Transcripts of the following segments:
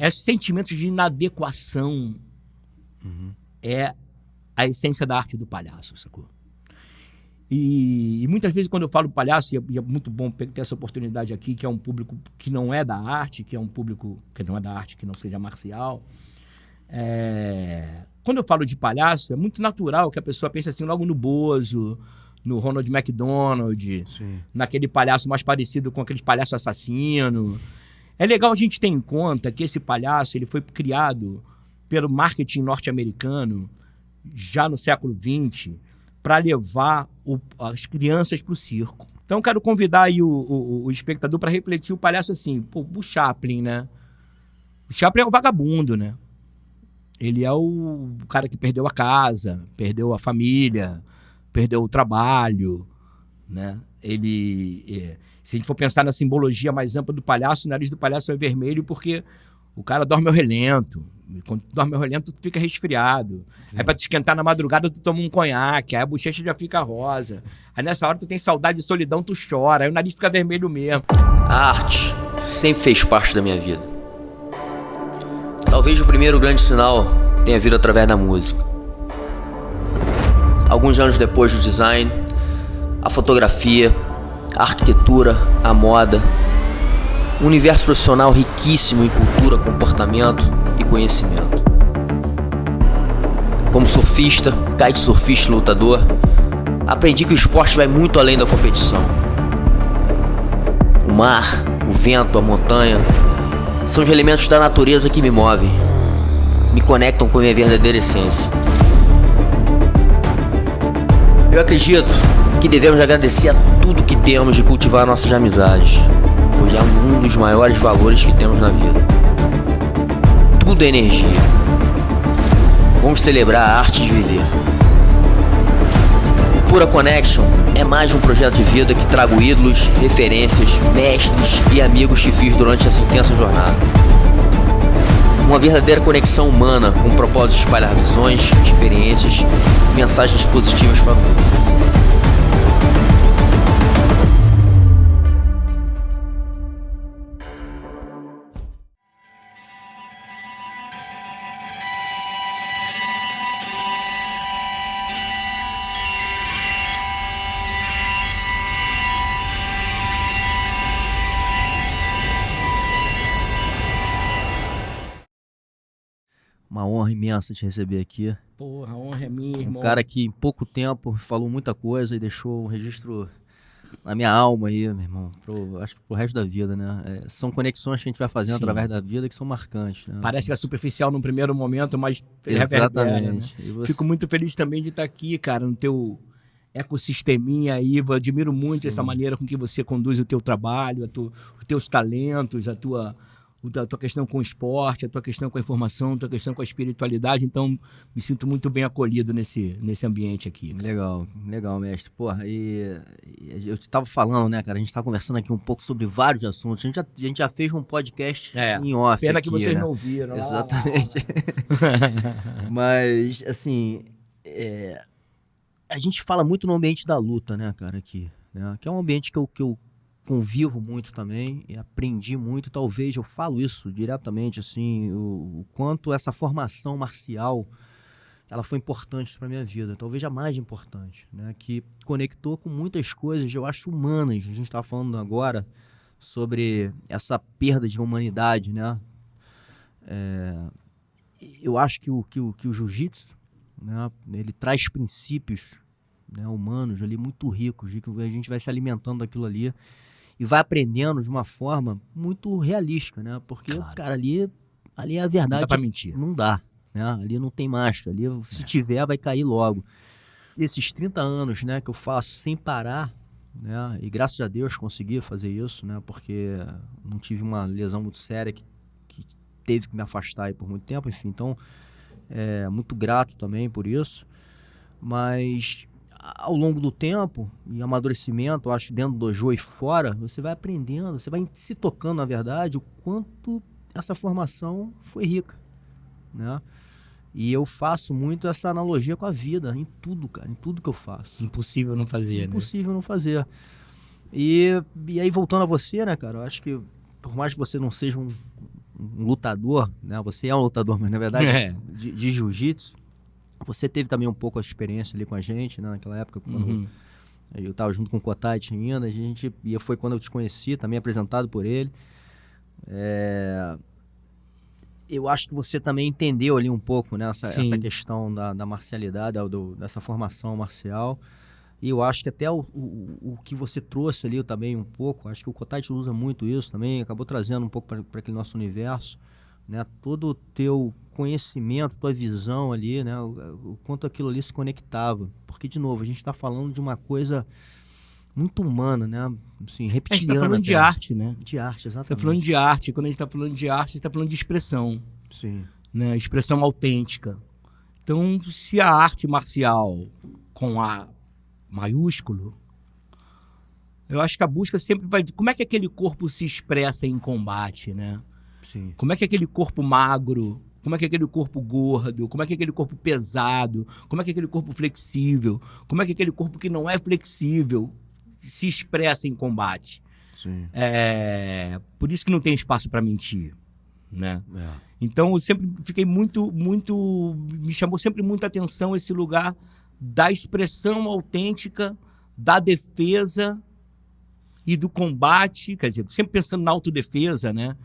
Esse sentimento de inadequação é a essência da arte do palhaço, sacou? E muitas vezes quando eu falo palhaço, e é muito bom ter essa oportunidade aqui, que é um público que não é da arte, que é um público que não é da arte, que não seja marcial. Quando eu falo de palhaço, é muito natural que a pessoa pense assim logo no Bozo, no Ronald McDonald, Sim. naquele palhaço mais parecido com aqueles palhaço assassino. É legal a gente ter em conta que esse palhaço ele foi criado pelo marketing norte-americano já no século XX para levar as crianças para o circo. Então eu quero convidar aí o espectador para refletir o palhaço assim, o Chaplin, né? O Chaplin é um vagabundo, né? Ele é o cara que perdeu a casa, perdeu a família, perdeu o trabalho, né? Se a gente for pensar na simbologia mais ampla do palhaço, o nariz do palhaço é vermelho porque o cara dorme ao relento. E quando tu dorme ao relento, tu fica resfriado. Aí pra te esquentar na madrugada, tu toma um conhaque, aí a bochecha já fica rosa. Aí nessa hora tu tem saudade de solidão, tu chora, aí o nariz fica vermelho mesmo. A arte sempre fez parte da minha vida. Talvez o primeiro grande sinal tenha vindo através da música. Alguns anos depois do design, a fotografia, a arquitetura, a moda, um universo profissional riquíssimo em cultura, comportamento e conhecimento. Como surfista, kitesurfista e lutador, aprendi que o esporte vai muito além da competição. O mar, o vento, a montanha são os elementos da natureza que me movem, me conectam com a minha verdadeira essência. Eu acredito que devemos agradecer a tudo que temos e cultivar nossas amizades, pois é um dos maiores valores que temos na vida. Tudo é energia. Vamos celebrar a arte de viver. O Pura Connection é mais um projeto de vida que trago ídolos, referências, mestres e amigos que fiz durante essa intensa jornada. Uma verdadeira conexão humana com o propósito de espalhar visões, experiências e mensagens positivas para o mundo. Uma honra imensa te receber aqui. Porra, a honra é minha, irmão. Um cara que em pouco tempo falou muita coisa e deixou um registro na minha alma aí, meu irmão. Acho que pro resto da vida, né? São conexões que a gente vai fazendo através da vida que são marcantes, né? Parece que é superficial num primeiro momento, mas exatamente. Né? Fico muito feliz também de estar aqui, cara, no teu ecossisteminha aí. Eu admiro muito essa maneira com que você conduz o teu trabalho, os teus talentos, a tua questão com o esporte, a tua questão com a informação, a tua questão com a espiritualidade. Então, me sinto muito bem acolhido nesse ambiente aqui. Legal, mestre. Porra, e eu te tava falando, né, cara? A gente tava conversando aqui um pouco sobre vários assuntos. A gente já fez um podcast em off. Pena aqui, que vocês né? não viram. Exatamente. Mas, assim, a gente fala muito no ambiente da luta, né, cara, aqui. Né? Que é um ambiente que eu convivo muito também e aprendi muito. Talvez eu falo isso diretamente, assim, o quanto essa formação marcial ela foi importante para minha vida, talvez a mais importante, né? Que conectou com muitas coisas, eu acho, humanas. A gente está falando agora sobre essa perda de humanidade, né? Eu acho que o jiu-jitsu, né, ele traz princípios, né, humanos ali muito ricos, de que a gente vai se alimentando daquilo ali e vai aprendendo de uma forma muito realística, né? Porque, cara, ali é a verdade. Não dá pra mentir. Não dá, né? Ali não tem máscara. Ali, se tiver, vai cair logo. E esses 30 anos, né, que eu faço sem parar, né? E graças a Deus consegui fazer isso, né? Porque não tive uma lesão muito séria que teve que me afastar aí por muito tempo. Enfim, então, muito grato também por isso. Mas ao longo do tempo e amadurecimento, eu acho, dentro do dojo e fora, você vai aprendendo, você vai se tocando, na verdade, o quanto essa formação foi rica, né? E eu faço muito essa analogia com a vida, em tudo, cara, em tudo que eu faço. Impossível não fazer, Impossível não fazer. E aí, voltando a você, né, cara, eu acho que, por mais que você não seja um lutador, né? Você é um lutador, mas na verdade de jiu-jitsu. Você teve também um pouco a experiência ali com a gente, né? Naquela época, quando eu estava junto com o Kotite ainda, e foi quando eu te conheci, também apresentado por ele. Eu acho que você também entendeu ali um pouco, né, essa questão da marcialidade, dessa formação marcial. E eu acho que até o que você trouxe ali também um pouco, acho que o Kotite usa muito isso também, acabou trazendo um pouco para aquele nosso universo, né, todo o teu conhecimento, tua visão ali, né, o quanto aquilo ali se conectava. Porque, de novo, a gente está falando de uma coisa muito humana, né? Assim, reptiliana. A gente tá falando de arte, né? De arte, exatamente. Tá falando de arte. Quando a gente tá falando de arte, a gente tá falando de expressão. Sim. Né? Expressão autêntica. Então, se a arte marcial com A maiúsculo, eu acho que a busca sempre vai... Como é que aquele corpo se expressa em combate, né? Sim. Como é que aquele corpo magro, como é que aquele corpo gordo, como é que aquele corpo pesado, como é que aquele corpo flexível, como é que aquele corpo que não é flexível se expressa em combate. Sim. Por isso que não tem espaço para mentir, né? Então eu sempre fiquei muito, me chamou sempre muita atenção esse lugar da expressão autêntica, da defesa e do combate, quer dizer, sempre pensando na autodefesa, né?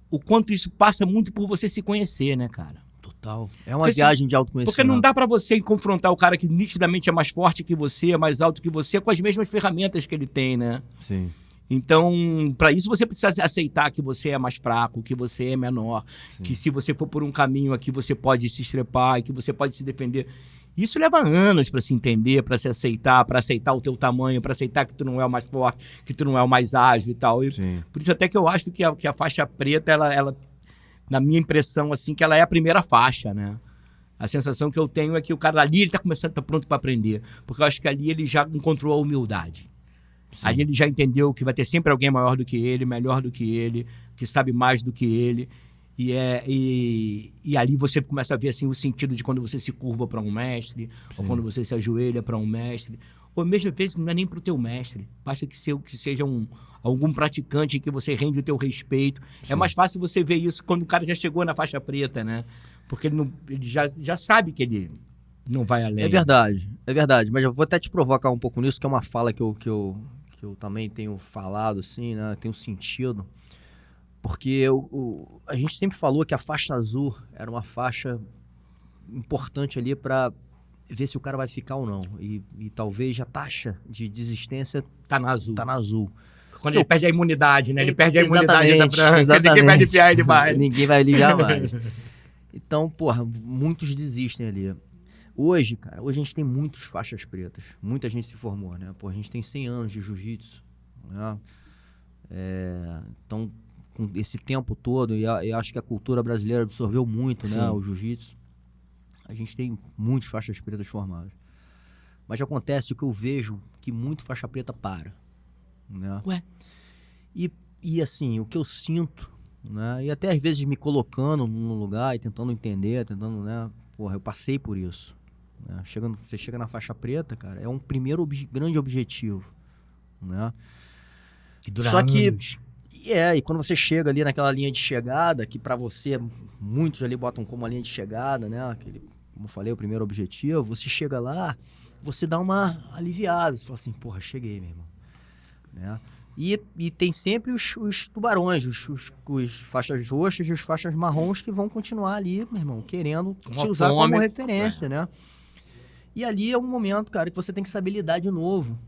O quanto isso passa muito por você se conhecer, né, cara? Total. É uma viagem de autoconhecimento. Porque não dá pra você confrontar o cara que nitidamente é mais forte que você, é mais alto que você, com as mesmas ferramentas que ele tem, né? Sim. Então, para isso você precisa aceitar que você é mais fraco, que você é menor, que se você for por um caminho aqui você pode se estrepar e que você pode se defender. Isso leva anos para se entender, para se aceitar, para aceitar o teu tamanho, para aceitar que tu não é o mais forte, que tu não é o mais ágil e tal. Por isso até que eu acho que a faixa preta, ela, na minha impressão, assim, que ela é a primeira faixa, né? A sensação que eu tenho é que o cara ali ele tá pronto para aprender, porque eu acho que ali ele já encontrou a humildade. Ali ele já entendeu que vai ter sempre alguém maior do que ele, melhor do que ele, que sabe mais do que ele. E ali você começa a ver assim, o sentido de quando você se curva para um mestre, ou quando você se ajoelha para um mestre, ou mesmo às vezes não é nem para o teu mestre, basta que seja algum praticante que você rende o teu respeito. É mais fácil você ver isso quando o cara já chegou na faixa preta, né? Porque ele já sabe que ele não vai além. É verdade, mas eu vou até te provocar um pouco nisso, que é uma fala que eu também tenho falado, assim, né? Tenho sentido. Porque a gente sempre falou que a faixa azul era uma faixa importante ali para ver se o cara vai ficar ou não. E talvez a taxa de desistência tá na azul. Quando ele perde a imunidade, né? Ele perde a imunidade da branca, ninguém vai aliviar ele mais. Ninguém vai aliviar mais. Então, porra, muitos desistem ali. Hoje, cara, a gente tem muitas faixas pretas. Muita gente se formou, né? Pô, a gente tem 100 anos de jiu-jitsu, né? Então, com esse tempo todo, e acho que a cultura brasileira absorveu muito, né, o jiu-jitsu. A gente tem muitas faixas pretas formadas. Mas acontece o que eu vejo, que muito faixa preta para. Né? Ué? E assim, o que eu sinto, né, e até às vezes me colocando num lugar e tentando entender, né, porra, eu passei por isso. Né? Você chega na faixa preta, cara, é um primeiro grande objetivo. Né? Que dura Só anos. Que e quando você chega ali naquela linha de chegada, que pra você, muitos ali botam como a linha de chegada, né? Aquele, como eu falei, o primeiro objetivo, você chega lá, você dá uma aliviada, você fala assim, porra, cheguei, meu irmão. Né? E tem sempre os tubarões, os faixas roxas e os faixas marrons que vão continuar ali, meu irmão, querendo te usar como referência, né? E ali é um momento, cara, que você tem que saber lidar de novo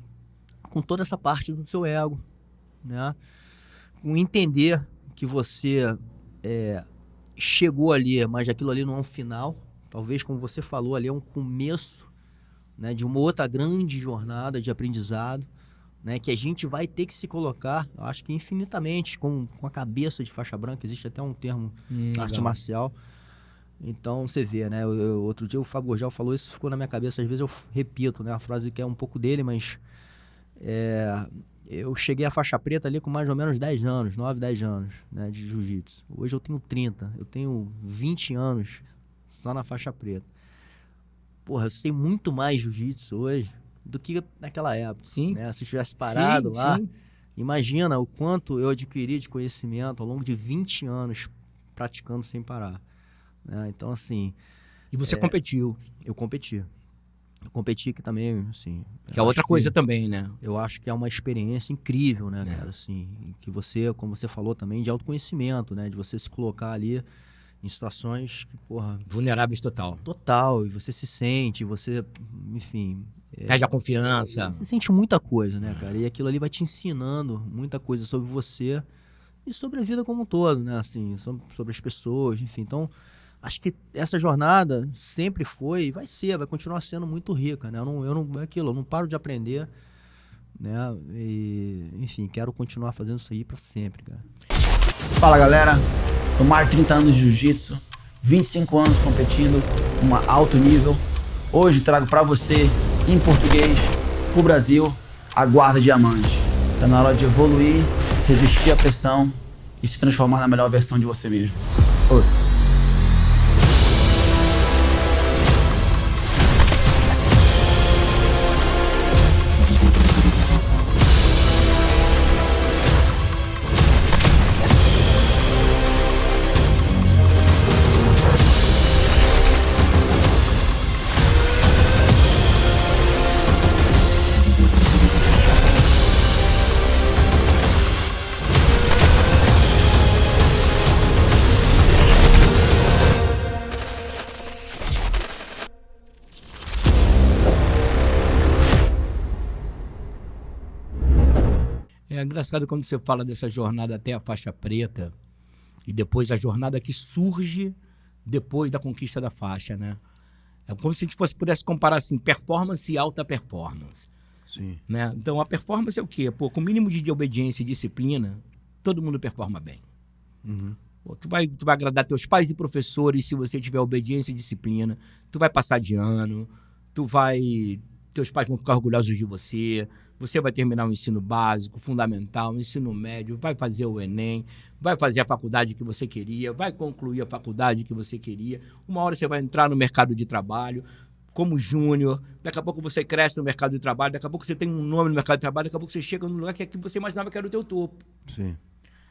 com toda essa parte do seu ego, né? Com entender que você chegou ali, mas aquilo ali não é um final. Talvez, como você falou, ali é um começo, né, de uma outra grande jornada de aprendizado, né, que a gente vai ter que se colocar, acho que infinitamente, com a cabeça de faixa branca. Existe até um termo arte marcial. Então, você vê, né? Outro dia o Fábio Gurgel falou isso, ficou na minha cabeça. Às vezes eu repito, né, a frase que é um pouco dele, mas... eu cheguei à faixa preta ali com mais ou menos 10 anos, 9, 10 anos, né, de jiu-jitsu. Hoje eu tenho 30, eu tenho 20 anos só na faixa preta. Porra, eu sei muito mais jiu-jitsu hoje do que naquela época. Sim. Né? Se eu tivesse parado lá, Imagina o quanto eu adquiri de conhecimento ao longo de 20 anos praticando sem parar, né? Então, assim... E você competiu. Eu competi. Eu competi aqui também, assim... Que é outra coisa também, né? Eu acho que é uma experiência incrível, né, cara? Assim, que você, como você falou também, de autoconhecimento, né? De você se colocar ali em situações que, porra... Vulneráveis total. Total. E você se sente, você, enfim... Perde a confiança. Você sente muita coisa, né, cara? E aquilo ali vai te ensinando muita coisa sobre você e sobre a vida como um todo, né? Assim, sobre as pessoas, enfim. Então, acho que essa jornada sempre foi e vai continuar sendo muito rica, né? É aquilo, eu não paro de aprender, né? E, enfim, quero continuar fazendo isso aí pra sempre, cara. Fala, galera. São mais de 30 anos de jiu-jitsu, 25 anos competindo em alto nível. Hoje trago pra você, em português, pro Brasil, a guarda diamante. Tá na hora de evoluir, resistir à pressão e se transformar na melhor versão de você mesmo. Ouça. É engraçado quando você fala dessa jornada até a faixa preta e depois a jornada que surge depois da conquista da faixa, né? É como se a gente pudesse comparar assim, performance e alta performance. Sim. Né? Então a performance é o quê? Pô, com o mínimo de obediência e disciplina, todo mundo performa bem. Uhum. Pô, tu vai agradar teus pais e professores se você tiver obediência e disciplina. Tu vai passar de ano, teus pais vão ficar orgulhosos de você. Você vai terminar o ensino básico, fundamental, o ensino médio, vai fazer o Enem, vai fazer a faculdade que você queria, vai concluir a faculdade que você queria. Uma hora você vai entrar no mercado de trabalho como júnior, daqui a pouco você cresce no mercado de trabalho, daqui a pouco você tem um nome no mercado de trabalho, daqui a pouco você chega num lugar que você imaginava que era o teu topo. Sim.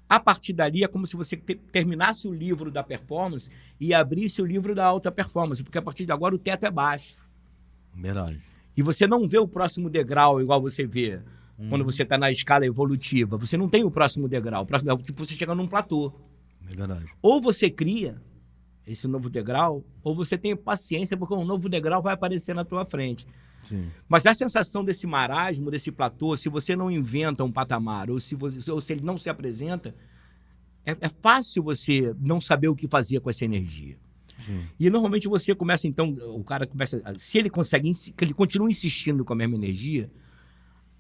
A partir dali é como se você terminasse o livro da performance e abrisse o livro da alta performance, porque a partir de agora o teto é baixo. Verdade. E você não vê o próximo degrau igual você vê quando você está na escala evolutiva. Você não tem o próximo degrau. O próximo degrau, tipo, você chega num platô. É verdade. Ou você cria esse novo degrau, ou você tem paciência, porque um novo degrau vai aparecer na tua frente. Sim. Mas a sensação desse marasmo, desse platô, se você não inventa um patamar, ou se ele não se apresenta, é fácil você não saber o que fazer com essa energia. Sim. E normalmente você começa, então, o cara começa, se ele consegue, que ele continua insistindo com a mesma energia,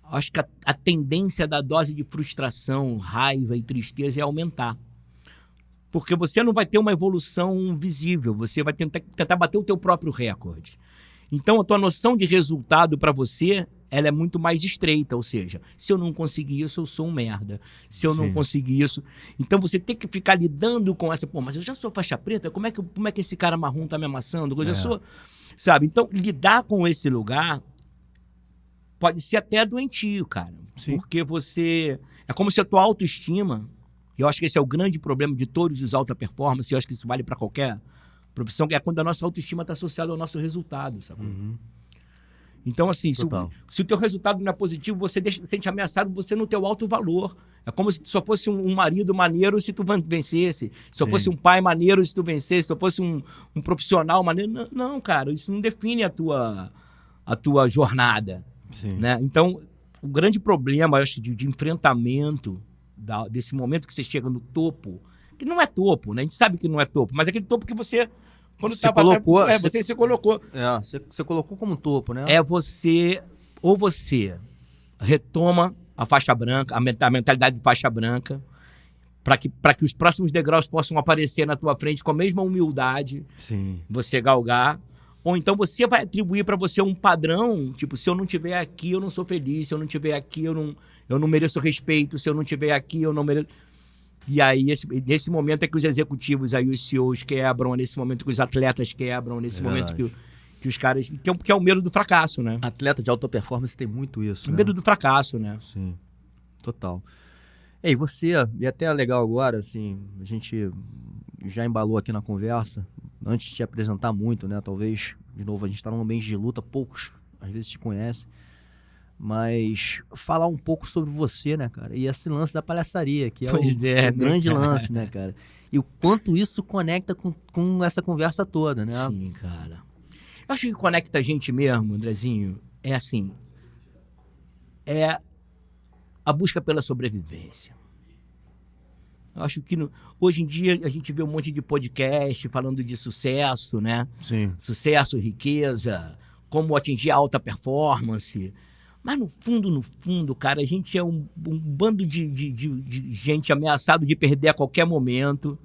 acho que a tendência da dose de frustração, raiva e tristeza é aumentar. Porque você não vai ter uma evolução visível, você vai tentar bater o teu próprio recorde. Então a tua noção de resultado para você, ela é muito mais estreita, ou seja, se eu não conseguir isso, eu sou um merda. Se eu não conseguir isso... Então você tem que ficar lidando com essa... Pô, mas eu já sou faixa preta, como é que esse cara marrom tá me amassando? Eu já sou... Sabe? Então, lidar com esse lugar pode ser até doentio, cara. Sim. Porque você... É como se a tua autoestima... E eu acho que esse é o grande problema de todos os alta performance, e eu acho que isso vale para qualquer profissão, que é quando a nossa autoestima está associada ao nosso resultado, sabe? Uhum. Então, assim, se o teu resultado não é positivo, você se sente ameaçado você no teu alto valor. É como se só fosse um marido maneiro se tu vencesse. Se só fosse um pai maneiro se tu vencesse. Se tu fosse um profissional maneiro. Não, cara, isso não define a tua jornada. Sim. Né? Então, o grande problema, eu acho, de enfrentamento desse momento que você chega no topo, que não é topo, né? A gente sabe que não é topo, mas é aquele topo que você... Quando você colocou... você se colocou. Você colocou como topo, né? Você retoma a faixa branca, a mentalidade de faixa branca, para que os próximos degraus possam aparecer na tua frente com a mesma humildade, Sim. você galgar. Ou então você vai atribuir para você um padrão, tipo, se eu não estiver aqui, eu não sou feliz, se eu não estiver aqui, eu não mereço respeito, se eu não estiver aqui, eu não mereço... E aí, nesse momento é que os executivos, aí os CEOs quebram, nesse momento que os atletas quebram, nesse momento que os caras... Que é o medo do fracasso, né? Atleta de alta performance tem muito isso, O né? medo do fracasso, né? Sim. Total. E você, e até é legal agora, assim, a gente já embalou aqui na conversa, antes de te apresentar muito, né? Talvez, de novo, a gente está num ambiente de luta, poucos às vezes te conhecem, mas falar um pouco sobre você, né, cara? E esse lance da palhaçaria, que é o grande lance, né, cara? E o quanto isso conecta com essa conversa toda, né? Sim, cara. Eu acho que conecta a gente mesmo, Andrezinho, é assim, é a busca pela sobrevivência. Eu acho que hoje em dia a gente vê um monte de podcast falando de sucesso, né? Sim. Sucesso, riqueza, como atingir a alta performance. Mas no fundo, cara, a gente é um bando de gente ameaçado de perder a qualquer momento.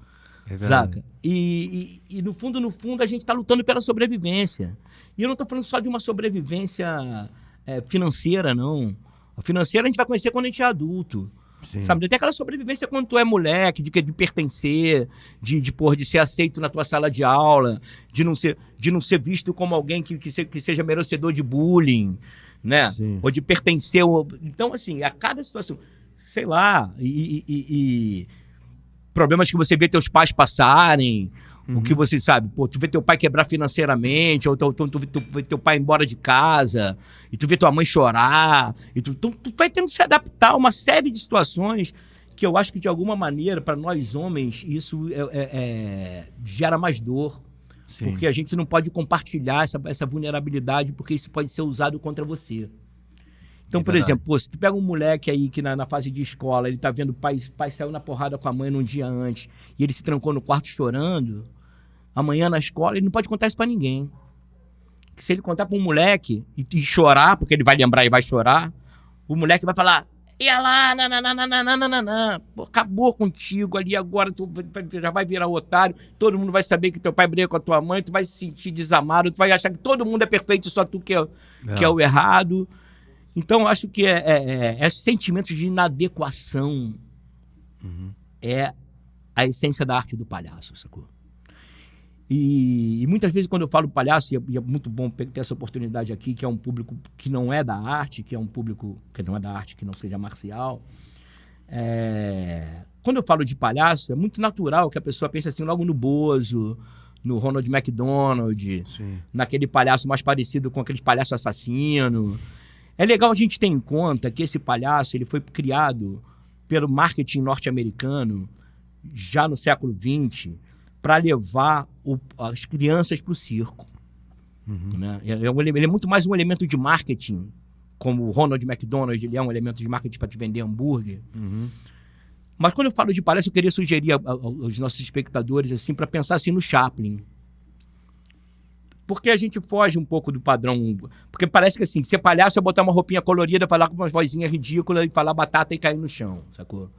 É verdade. Saca? E no fundo, a gente tá lutando pela sobrevivência. E eu não tô falando só de uma sobrevivência financeira, não. A financeira a gente vai conhecer quando a gente é adulto. Sim. Sabe? Tem aquela sobrevivência quando tu é moleque, de pertencer, de ser aceito na tua sala de aula, de não ser visto como alguém que seja merecedor de bullying, né? Sim. Ou de pertencer. Então, assim, a cada situação, sei lá, e problemas que você vê teus pais passarem, o que você sabe, pô, tu vê teu pai quebrar financeiramente, ou tu vê teu pai embora de casa, e tu vê tua mãe chorar, e tu vai tendo que se adaptar a uma série de situações que eu acho que, de alguma maneira, para nós homens, isso gera mais dor. Sim. Porque a gente não pode compartilhar essa vulnerabilidade, porque isso pode ser usado contra você. Então, por exemplo, pô, se tu pega um moleque aí que na fase de escola, ele tá vendo o pai saiu na porrada com a mãe num dia antes, e ele se trancou no quarto chorando, amanhã na escola, ele não pode contar isso pra ninguém. Porque se ele contar pra um moleque e chorar, porque ele vai lembrar e vai chorar, o moleque vai falar, ia lá, nananana, pô, acabou contigo ali agora, tu já vai virar otário, todo mundo vai saber que teu pai briga com a tua mãe, tu vai se sentir desamado, tu vai achar que todo mundo é perfeito, só tu que é o errado. Então, eu acho que esse sentimento de inadequação é a essência da arte do palhaço, sacou? E muitas vezes, quando eu falo palhaço, e é muito bom ter essa oportunidade aqui, que é um público que não é da arte, que é um público que não é da arte, que não seja marcial, quando eu falo de palhaço, é muito natural que a pessoa pense assim logo no Bozo, no Ronald McDonald, Sim. naquele palhaço mais parecido com aqueles palhaço assassino. É legal a gente ter em conta que esse palhaço ele foi criado pelo marketing norte-americano já no século XX para levar as crianças para o circo. Né? Ele é muito mais um elemento de marketing, como o Ronald McDonald, ele é um elemento de marketing para te vender hambúrguer. Mas quando eu falo de palhaço, eu queria sugerir aos nossos espectadores assim, para pensar assim, no Chaplin. Porque a gente foge um pouco do padrão. Porque parece que assim, ser palhaço é botar uma roupinha colorida, falar com umas vozinhas ridículas e falar batata e cair no chão, sacou?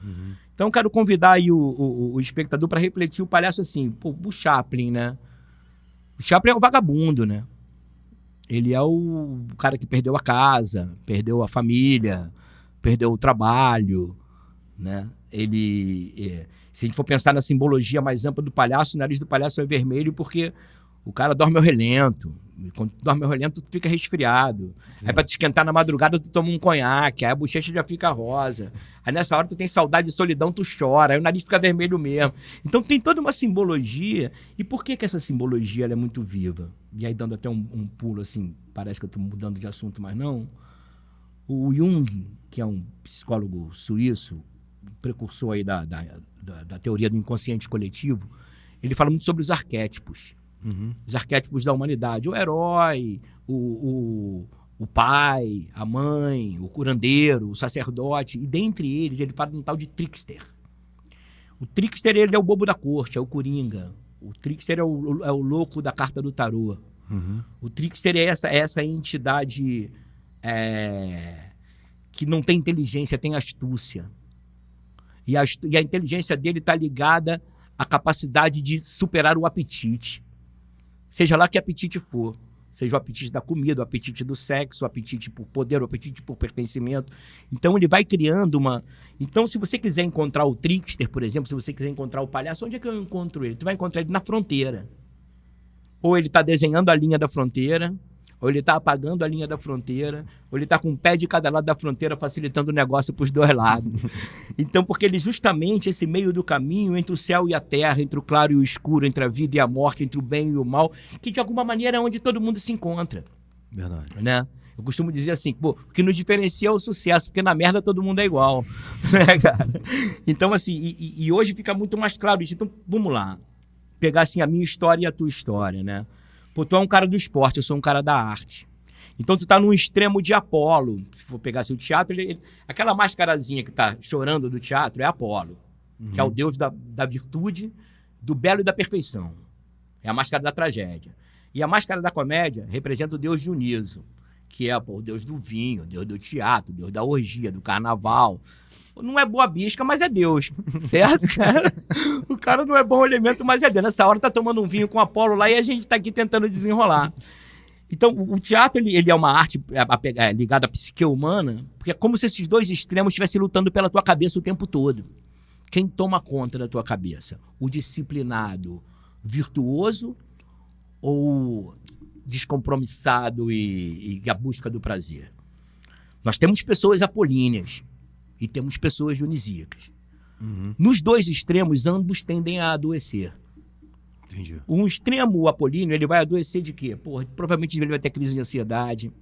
Então eu quero convidar aí o espectador para refletir o palhaço assim, pô, o Chaplin, né? O Chaplin é o vagabundo, né? Ele é o cara que perdeu a casa, perdeu a família, perdeu o trabalho, né? Se a gente for pensar na simbologia mais ampla do palhaço, o nariz do palhaço é vermelho porque o cara dorme ao relento. E quando tu dorme ao relento, tu fica resfriado. Sim. Aí pra te esquentar na madrugada, tu toma um conhaque. Aí a bochecha já fica rosa. Aí nessa hora tu tem saudade de solidão, tu chora. Aí o nariz fica vermelho mesmo. Então tem toda uma simbologia. E por que essa simbologia ela é muito viva? E aí dando até um pulo assim, parece que eu tô mudando de assunto, mas não. O Jung, que é um psicólogo suíço, precursor aí da teoria do inconsciente coletivo, ele fala muito sobre os arquétipos. Os arquétipos da humanidade. O herói, o pai, a mãe, o curandeiro, o sacerdote. E dentre eles, ele fala de um tal de trickster. O trickster, ele é o bobo da corte, é o coringa. O trickster é o louco da carta do tarô. O trickster é essa entidade que não tem inteligência, tem astúcia. E a inteligência dele está ligada à capacidade de superar o apetite. Seja lá que apetite for. Seja o apetite da comida, o apetite do sexo, o apetite por poder, o apetite por pertencimento. Então ele vai criando uma... Então se você quiser encontrar o trickster, por exemplo, se você quiser encontrar o palhaço, onde é que eu encontro ele? Tu vai encontrar ele na fronteira. Ou ele está desenhando a linha da fronteira, ou ele tá apagando a linha da fronteira, ou ele tá com um pé de cada lado da fronteira facilitando o negócio pros dois lados. Então, porque ele justamente, esse meio do caminho entre o céu e a terra, entre o claro e o escuro, entre a vida e a morte, entre o bem e o mal, que de alguma maneira é onde todo mundo se encontra. Verdade. Né? Eu costumo dizer assim, pô, o que nos diferencia é o sucesso, porque na merda todo mundo é igual. Né, cara? Então, assim, e hoje fica muito mais claro isso. Então, vamos lá. Pegar, assim, a minha história e a tua história, né? Pô, tu é um cara do esporte, eu sou um cara da arte. Então, tu tá num extremo de Apolo. Se for pegar assim, o teatro, aquela mascarazinha que tá chorando do teatro é Apolo, que é o deus da virtude, do belo e da perfeição. É a máscara da tragédia. E a máscara da comédia representa o deus Dioniso, que é o deus do vinho, o deus do teatro, o deus da orgia, do carnaval. Não é boa bisca, mas é Deus, certo, cara? O cara não é bom elemento, mas é Deus. Nessa hora tá tomando um vinho com Apolo lá e a gente tá aqui tentando desenrolar. Então, o teatro, ele é uma arte ligada à psique humana, porque é como se esses dois extremos estivessem lutando pela tua cabeça o tempo todo. Quem toma conta da tua cabeça? O disciplinado, virtuoso ou descompromissado e a busca do prazer? Nós temos pessoas apolíneas e temos pessoas dionisíacas. Nos dois extremos, ambos tendem a adoecer. Entendi. Um extremo, o apolíneo, ele vai adoecer de quê? Porra, provavelmente ele vai ter crise de ansiedade,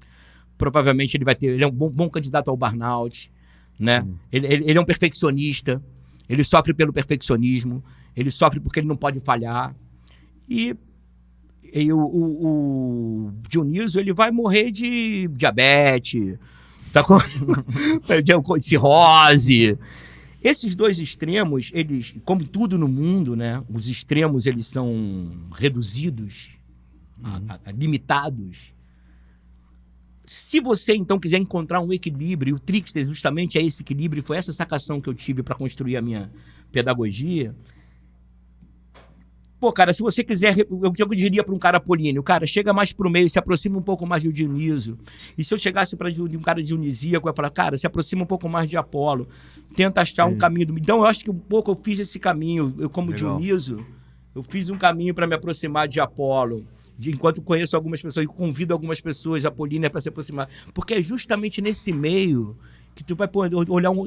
provavelmente ele é um bom candidato ao burnout, né? Ele é um perfeccionista, ele sofre pelo perfeccionismo, ele sofre porque ele não pode falhar. E o Dioniso, ele vai morrer de diabetes, tá com cirrose. Esses dois extremos, eles, como tudo no mundo, né? Os extremos, eles são reduzidos, limitados. Se você, então, quiser encontrar um equilíbrio, e o Trickster justamente é esse equilíbrio, foi essa sacação que eu tive para construir a minha pedagogia. Pô, cara, se você quiser, eu diria para um cara apolíneo, cara, chega mais pro meio, se aproxima um pouco mais do Dioniso. E se eu chegasse para um cara dionisíaco, eu ia falar, cara, se aproxima um pouco mais de Apolo, tenta achar um caminho. Então, eu acho que um pouco eu fiz esse caminho. Eu, como Dioniso, eu fiz um caminho para me aproximar de Apolo. Enquanto conheço algumas pessoas, convido algumas pessoas apolíneas para se aproximar. Porque é justamente nesse meio que tu vai poder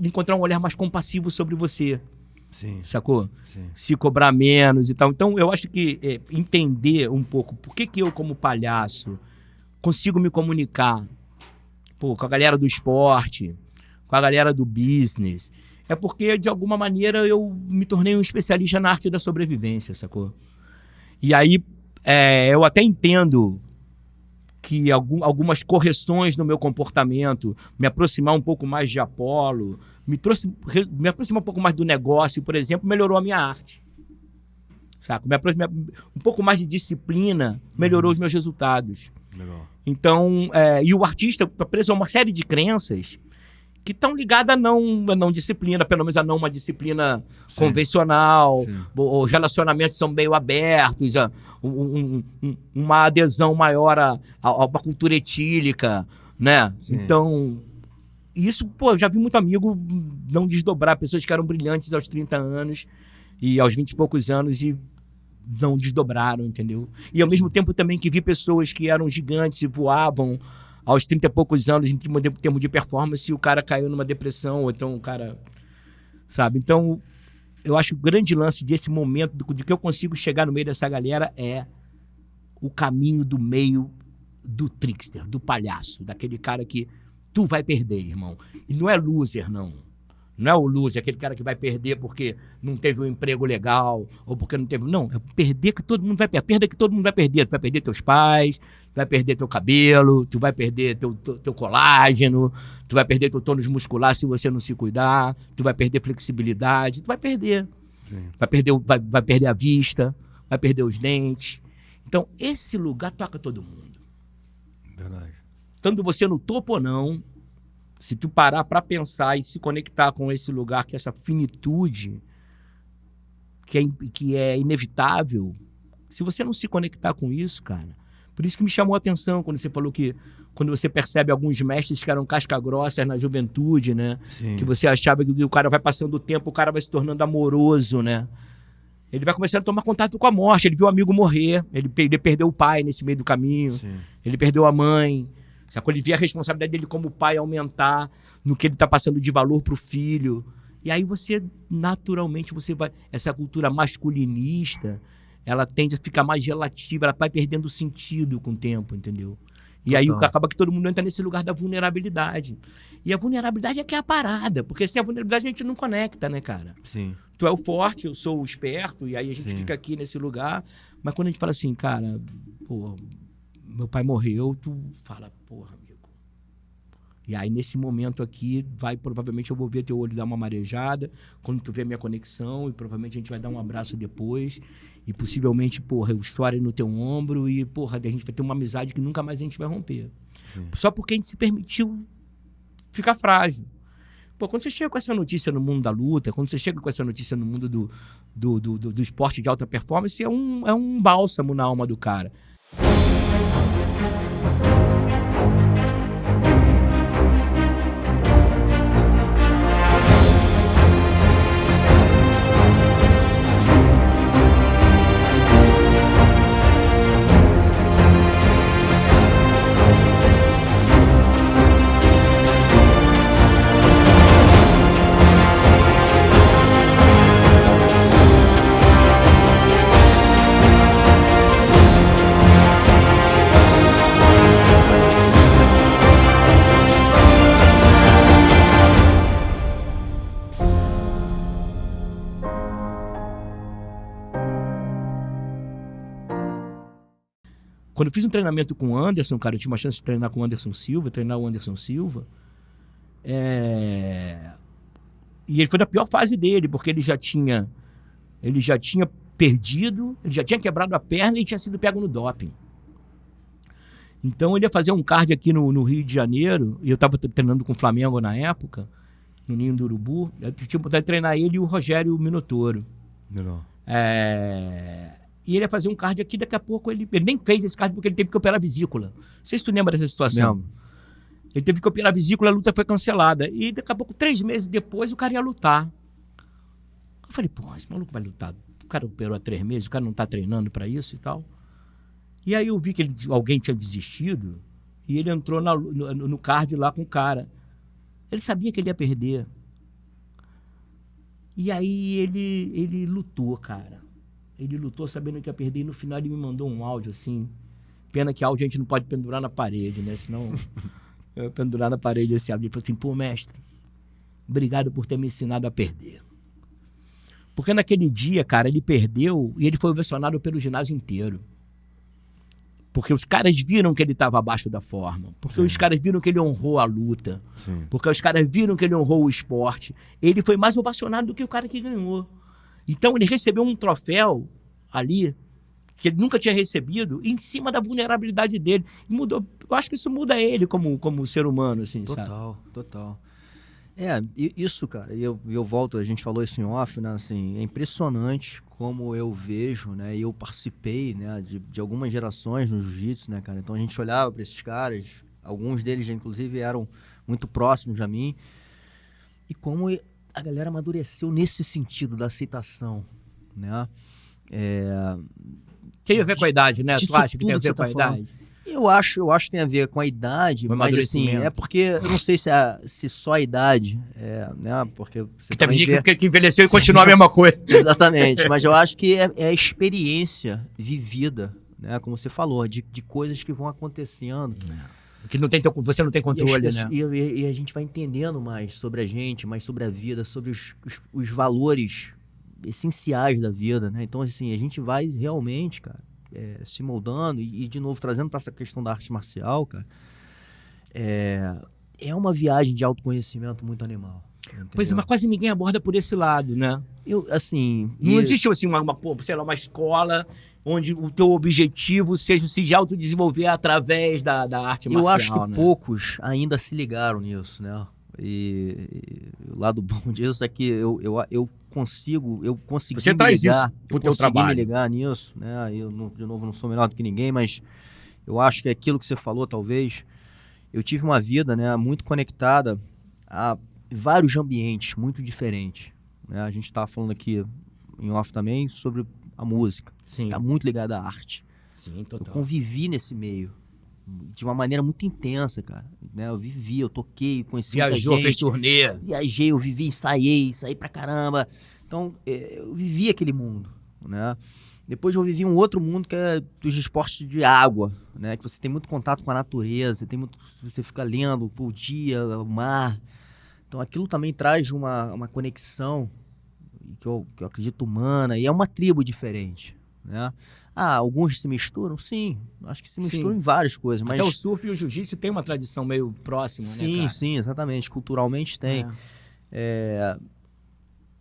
encontrar um olhar mais compassivo sobre você. Sim. Sacou? Sim. Se cobrar menos e tal. Então, eu acho que entender um pouco por que eu, como palhaço, consigo me comunicar com a galera do esporte, com a galera do business, é porque, de alguma maneira, eu me tornei um especialista na arte da sobrevivência, sacou? E aí, eu até entendo que algumas correções no meu comportamento, me aproximar um pouco mais de Apolo, me aproximar um pouco mais do negócio, por exemplo, melhorou a minha arte. Saca? Um pouco mais de disciplina melhorou os meus resultados. Legal. Então, e o artista está preso a uma série de crenças que estão ligadas a não disciplina, pelo menos a não uma disciplina convencional, os relacionamentos são meio abertos, uma adesão maior a uma cultura etílica, né? Sim. Então, isso, pô, eu já vi muito amigo não desdobrar, pessoas que eram brilhantes aos 30 anos e aos 20 e poucos anos e não desdobraram, entendeu? E ao mesmo tempo também que vi pessoas que eram gigantes e voavam aos 30 e poucos anos em termos de performance e o cara caiu numa depressão, ou então o cara, sabe? Então, eu acho que o grande lance desse momento, de que eu consigo chegar no meio dessa galera, é o caminho do meio do trickster, do palhaço, daquele cara que tu vai perder, irmão. E não é loser, não. Não é o loser, aquele cara que vai perder porque não teve um emprego legal, ou porque não teve... Não, é perder que todo mundo vai perder. Perda que todo mundo vai perder. Tu vai perder teus pais, tu vai perder teu cabelo, tu vai perder teu colágeno, tu vai perder teu tônus muscular se você não se cuidar, tu vai perder flexibilidade, tu vai perder. Vai perder a vista, vai perder os dentes. Então, esse lugar toca todo mundo. Verdade. Tanto você no topo ou não, se tu parar para pensar e se conectar com esse lugar, que essa finitude, que é inevitável, se você não se conectar com isso, cara, por isso que me chamou a atenção quando você falou que quando você percebe alguns mestres que eram casca-grossas na juventude, né? Sim. Que você achava que o cara vai passando o tempo, o cara vai se tornando amoroso, né? ele vai começando a tomar contato com a morte. Ele viu o amigo morrer, ele perdeu o pai nesse meio do caminho, Sim. ele perdeu a mãe, sacou? Ele vê a responsabilidade dele como pai aumentar no que ele tá passando de valor pro filho. E aí você, naturalmente, você vai... Essa cultura masculinista, ela tende a ficar mais relativa, ela vai perdendo sentido com o tempo, entendeu? E aí acaba que todo mundo entra nesse lugar da vulnerabilidade. E a vulnerabilidade é que é a parada, porque sem a vulnerabilidade a gente não conecta, né, cara? Sim. Tu é o forte, eu sou o esperto, e aí a gente fica aqui nesse lugar. Mas quando a gente fala assim, cara, pô, meu pai morreu, tu fala, porra, amigo. E aí nesse momento aqui, provavelmente eu vou ver teu olho dar uma marejada, quando tu vê a minha conexão, e provavelmente a gente vai dar um abraço depois, e possivelmente, porra, eu choro no teu ombro, e porra, a gente vai ter uma amizade que nunca mais a gente vai romper. Sim. Só porque a gente se permitiu ficar frágil. Pô, quando você chega com essa notícia no mundo da luta, quando você chega com essa notícia no mundo do esporte de alta performance, é um bálsamo na alma do cara. Quando eu fiz um treinamento com o Anderson, cara, eu tive uma chance de treinar com o Anderson Silva, treinar o Anderson Silva. E ele foi na pior fase dele, porque ele já tinha perdido, ele já tinha quebrado a perna e tinha sido pego no doping. Então ele ia fazer um card aqui no Rio de Janeiro, e eu estava treinando com o Flamengo na época, no Ninho do Urubu. Eu tinha vontade de treinar ele e o Rogério Minotouro. Legal. E ele ia fazer um card aqui, daqui a pouco ele nem fez esse card porque ele teve que operar a vesícula. Não sei se tu lembra dessa situação. Lembro. Ele teve que operar a vesícula, a luta foi cancelada. E daqui a pouco, 3 meses depois, o cara ia lutar. Eu falei, pô, esse maluco vai lutar. O cara operou há 3 meses, o cara não tá treinando pra isso e tal. E aí eu vi que alguém tinha desistido e ele entrou no card lá com o cara. Ele sabia que ele ia perder. E aí ele lutou, cara. Ele lutou sabendo que ia perder e no final ele me mandou um áudio assim. Pena que áudio a gente não pode pendurar na parede, né? Senão eu ia pendurar na parede esse áudio. Ele falou assim, pô, mestre, obrigado por ter me ensinado a perder. Porque naquele dia, cara, ele perdeu e ele foi ovacionado pelo ginásio inteiro. Porque os caras viram que ele estava abaixo da forma. Porque os caras viram que ele honrou a luta. Sim. Porque os caras viram que ele honrou o esporte. Ele foi mais ovacionado do que o cara que ganhou. Então ele recebeu um troféu ali que ele nunca tinha recebido em cima da vulnerabilidade dele. Mudou. Eu acho que isso muda ele como ser humano, assim, sabe? Total. Isso, cara, eu volto, a gente falou isso em off, né, assim, é impressionante como eu vejo, né, eu participei, né, de algumas gerações no jiu-jitsu, né, cara, então a gente olhava para esses caras, alguns deles, inclusive, eram muito próximos a mim, e como a galera amadureceu nesse sentido da aceitação, né. Tem a ver com a idade, né? Tu acha que tem a ver com a idade? Eu acho que tem a ver com a idade, mas assim, é porque eu não sei se só a idade, né? Porque você tem gente que envelheceu e continua a mesma coisa. Exatamente, mas eu acho que é a experiência vivida, né? Como você falou, de coisas que vão acontecendo. Que você não tem controle, né? E a gente vai entendendo mais sobre a gente, mais sobre a vida, sobre os valores essenciais da vida, né? Então, assim, a gente vai realmente, cara, se moldando e, de novo, trazendo para essa questão da arte marcial, cara, é uma viagem de autoconhecimento muito animal. Entendeu? Pois é, mas quase ninguém aborda por esse lado, né? Não existe, assim, uma escola onde o teu objetivo seja se autodesenvolver através da arte marcial, eu acho que né? poucos ainda se ligaram nisso, né? E o lado bom disso é que eu consegui Você traz me ligar, isso pro teu trabalho. me ligar nisso, né? Eu, de novo, não sou melhor do que ninguém, mas eu acho que aquilo que você falou, talvez, eu tive uma vida, né, muito conectada a vários ambientes muito diferentes, né? A gente estava falando aqui em off também sobre a música. Sim. Tá muito ligado à arte. Sim, Eu total. convivi nesse meio de uma maneira muito intensa, cara. Né? Eu vivi, eu toquei, conheci muita Viajou, gente. fez turnê. Viajei, eu vivi, saí pra caramba. Então, eu vivi aquele mundo, né? Depois eu vivi um outro mundo que é dos esportes de água, né? Que você tem muito contato com a natureza, você fica lendo o dia, o mar. Então aquilo também traz uma conexão que eu acredito humana, e é uma tribo diferente, né? Alguns se misturam? Sim, acho que se misturam em várias coisas. Mas até o surf e o jiu-jitsu tem uma tradição meio próxima, né, cara? Sim, exatamente. Culturalmente tem.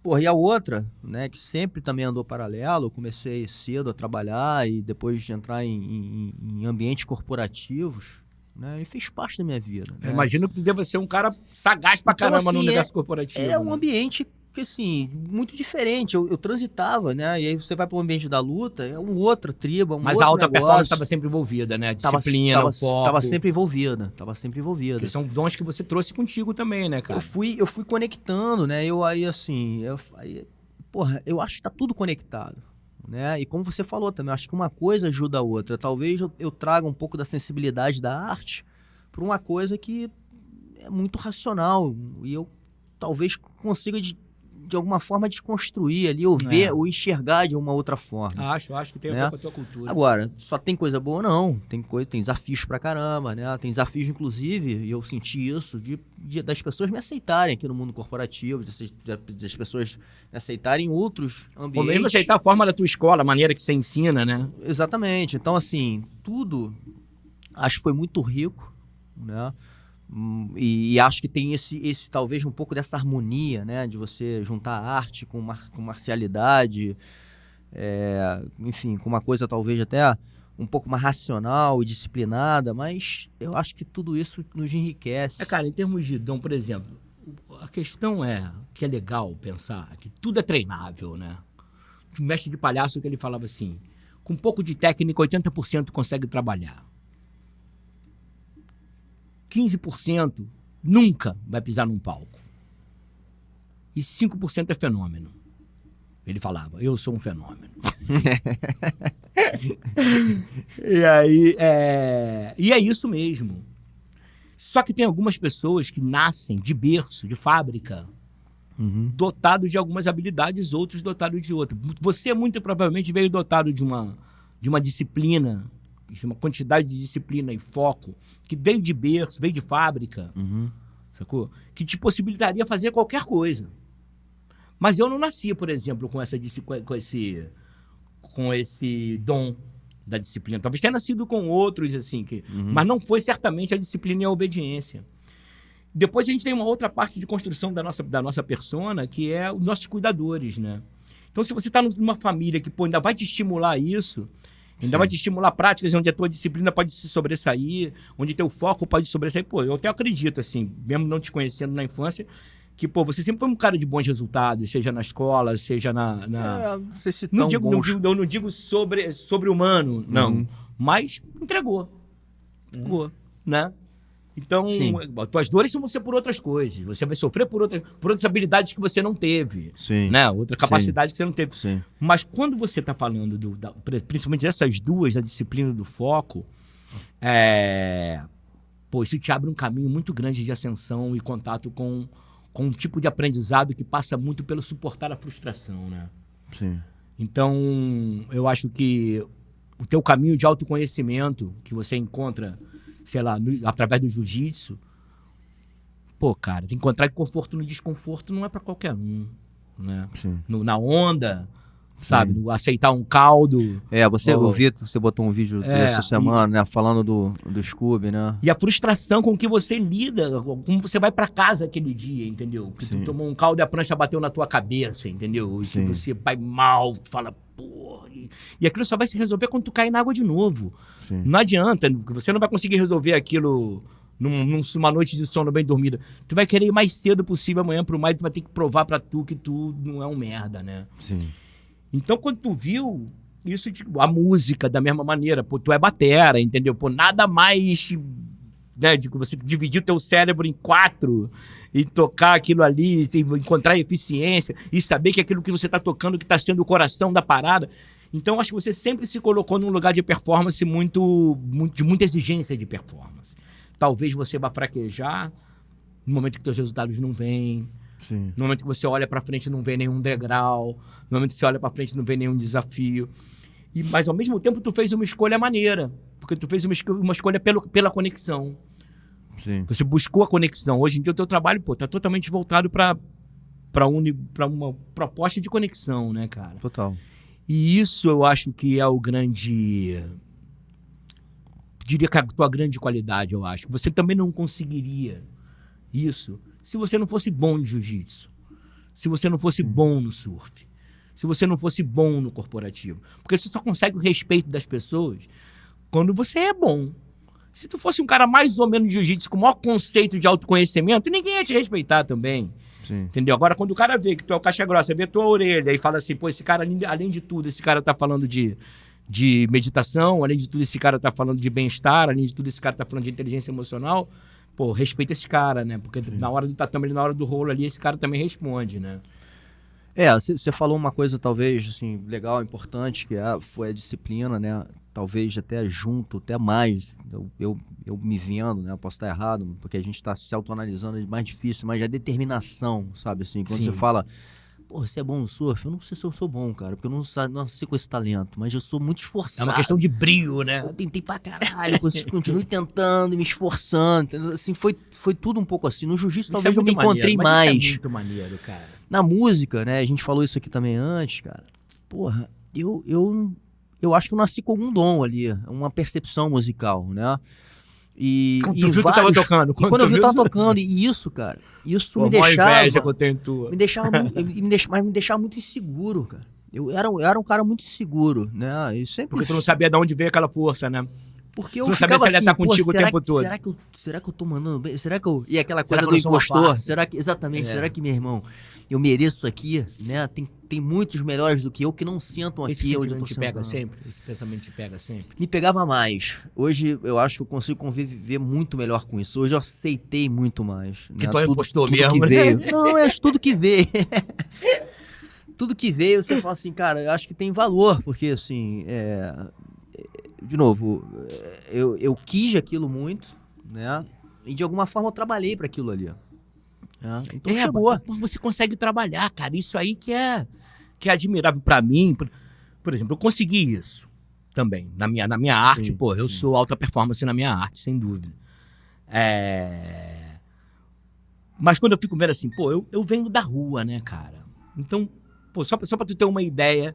Porra, e a outra, né, que sempre também andou paralelo, eu comecei cedo a trabalhar e depois de entrar em ambientes corporativos, né, ele fez parte da minha vida. Né? Eu imagino que tu deva ser um cara sagaz pra caramba no universo corporativo. É um ambiente que, assim, muito diferente. Eu transitava, né, e aí você vai para o ambiente da luta, é uma outra tribo, Mas a alta performance estava sempre envolvida, né? Disciplina, o foco. Tava sempre envolvida. Que são dons que você trouxe contigo também, né, cara? Eu fui conectando, né? Eu acho que tá tudo conectado, né? E como você falou também, eu acho que uma coisa ajuda a outra. Talvez eu traga um pouco da sensibilidade da arte para uma coisa que é muito racional e eu talvez consiga de alguma forma desconstruir ali, ou ver, ou enxergar de uma outra forma. Acho que tem a ver com a tua cultura. Agora, só tem coisa boa? Não. Tem desafios pra caramba, né? Tem desafios, inclusive, e eu senti isso, das pessoas me aceitarem aqui no mundo corporativo, das pessoas me aceitarem em outros ambientes. Ou mesmo aceitar a forma da tua escola, a maneira que você ensina, né? Exatamente. Então, assim, tudo acho que foi muito rico, né? E acho que tem esse talvez um pouco dessa harmonia, né, de você juntar arte com marcialidade, enfim, com uma coisa talvez até um pouco mais racional e disciplinada, mas eu acho que tudo isso nos enriquece. Cara, em termos de dom, por exemplo, a questão é que é legal pensar que tudo é treinável, né? O mestre de palhaço que ele falava assim, com um pouco de técnica, 80% consegue trabalhar. 15% nunca vai pisar num palco. E 5% é fenômeno. Ele falava, eu sou um fenômeno. E aí, e é isso mesmo. Só que tem algumas pessoas que nascem de berço, de fábrica, dotados de algumas habilidades, outros dotados de outras. Você muito provavelmente veio dotado de uma disciplina, uma quantidade de disciplina e foco que veio de berço, veio de fábrica, sacou? Que te possibilitaria fazer qualquer coisa. Mas eu não nasci, por exemplo, com esse dom da disciplina. Talvez tenha nascido com outros, assim, mas não foi certamente a disciplina e a obediência. Depois a gente tem uma outra parte de construção da nossa persona, que é os nossos cuidadores, né? Então, se você está numa família que ainda vai te estimular isso, ainda vai te estimular práticas onde a tua disciplina pode se sobressair, onde teu foco pode sobressair. Eu até acredito, assim, mesmo não te conhecendo na infância, que, você sempre foi um cara de bons resultados, seja na escola, seja não sei se não digo sobre-humano, não. Mas entregou, né? Então, tuas dores vão ser por outras coisas. Você vai sofrer por outras habilidades que você não teve. Né? Outra capacidade que você não teve. Mas quando você está falando, principalmente dessas duas, da disciplina e do foco, isso te abre um caminho muito grande de ascensão e contato com um tipo de aprendizado que passa muito pelo suportar a frustração, né? Então, eu acho que o teu caminho de autoconhecimento que você encontra, sei lá, através do jiu-jitsu, cara, tem que encontrar conforto no desconforto não é pra qualquer um, né? Na onda, sabe? Aceitar um caldo. Você botou um vídeo essa semana, né? Falando do Scooby, né? E a frustração com que você lida, como você vai pra casa aquele dia, entendeu? Que tu tomou um caldo e a prancha bateu na tua cabeça, entendeu? E que você vai mal, tu fala, e aquilo só vai se resolver quando tu cair na água de novo. Não adianta, você não vai conseguir resolver aquilo numa noite de sono bem dormida. Tu vai querer ir mais cedo possível amanhã pro mar e tu vai ter que provar pra tu que tu não é um merda, né? Então, quando tu viu isso, a música da mesma maneira, tu é batera, entendeu? Nada mais né? De você dividir o teu cérebro em 4 e tocar aquilo ali, encontrar eficiência e saber que aquilo que você está tocando que está sendo o coração da parada. Então, acho que você sempre se colocou num lugar de performance de muita exigência de performance. Talvez você vá fraquejar no momento que teus resultados não vêm, Sim. no momento que você olha para frente e não vê nenhum degrau, no momento que você olha para frente e não vê nenhum desafio. Mas, ao mesmo tempo, tu fez uma escolha maneira, porque tu fez uma escolha pela conexão. Sim. Você buscou a conexão. Hoje em dia, o teu trabalho, pô, tá totalmente voltado para uma proposta de conexão, né, cara? Total. E isso eu acho que é o grande... Diria que a tua grande qualidade, eu acho. Você também não conseguiria isso se você não fosse bom de jiu-jitsu. Se você não fosse bom no surf. Se você não fosse bom no corporativo. Porque você só consegue o respeito das pessoas quando você é bom. Se tu fosse um cara mais ou menos de jiu-jitsu com o maior conceito de autoconhecimento, ninguém ia te respeitar também. Sim. Entendeu? Agora, quando o cara vê que tu é o caixa grossa, vê tua orelha e fala assim, pô, esse cara, além de tudo, esse cara tá falando de meditação, além de tudo, esse cara tá falando de bem-estar, além de tudo, esse cara tá falando de inteligência emocional, pô, respeita esse cara, né? Porque na hora do tatame, na hora do rolo ali, esse cara também responde, né? Você falou uma coisa talvez assim, legal, importante, que foi a disciplina, né? Talvez até junto, até mais. Eu me vendo, né? Eu posso estar errado, porque a gente está se autoanalisando, é mais difícil, mas a determinação, sabe? Assim, quando Sim. você fala, pô, você é bom no surf? Eu não sei se eu sou bom, cara, porque eu não nasci com esse talento, mas eu sou muito esforçado. É uma questão de brilho, né? Eu tentei pra caralho, continuo tentando, me esforçando. Entendeu? Assim, foi tudo um pouco assim. No jiu-jitsu talvez eu me encontrei mais. Isso é muito maneiro, cara. Na música, né? A gente falou isso aqui também antes, cara. Porra, eu acho que eu nasci com algum dom ali, uma percepção musical, né? Quando tu viu que tava tocando. Quando eu vi que tava tocando, e isso, cara, isso pô, me deixava... inveja que eu tenho tua. Me deixava muito inseguro, cara. Eu era um cara muito inseguro, né? E sempre... Porque tu não sabia de onde veio aquela força, né? Porque eu tu não sabia se assim, ele ia estar contigo o tempo todo. Será que eu tô mandando bem? Será que eu... E aquela coisa do eu sou uma impostor. farsa? Exatamente. Será que, meu irmão, eu mereço isso aqui, né? Tem muitos melhores do que eu que não sentam aqui Esse onde eu tô sentimento te pega sentando. sempre? Esse pensamento te pega sempre? Me pegava mais. Hoje eu acho que eu consigo conviver muito melhor com isso. Hoje eu aceitei muito mais. Que né? tu é impostor tudo mesmo, que né? veio. Não, é tudo que veio. Tudo que veio, você fala assim, cara, eu acho que tem valor, porque assim, de novo, eu quis aquilo muito, né? E de alguma forma eu trabalhei para aquilo ali. Né? Então chegou. Você consegue trabalhar, cara. Isso aí que é admirável pra mim. Por exemplo, eu consegui isso também. Na minha arte, Sim, pô, eu sou alta performance na minha arte, sem dúvida. Mas quando eu fico vendo assim, pô, eu venho da rua, né, cara? Então, pô, só pra tu ter uma ideia,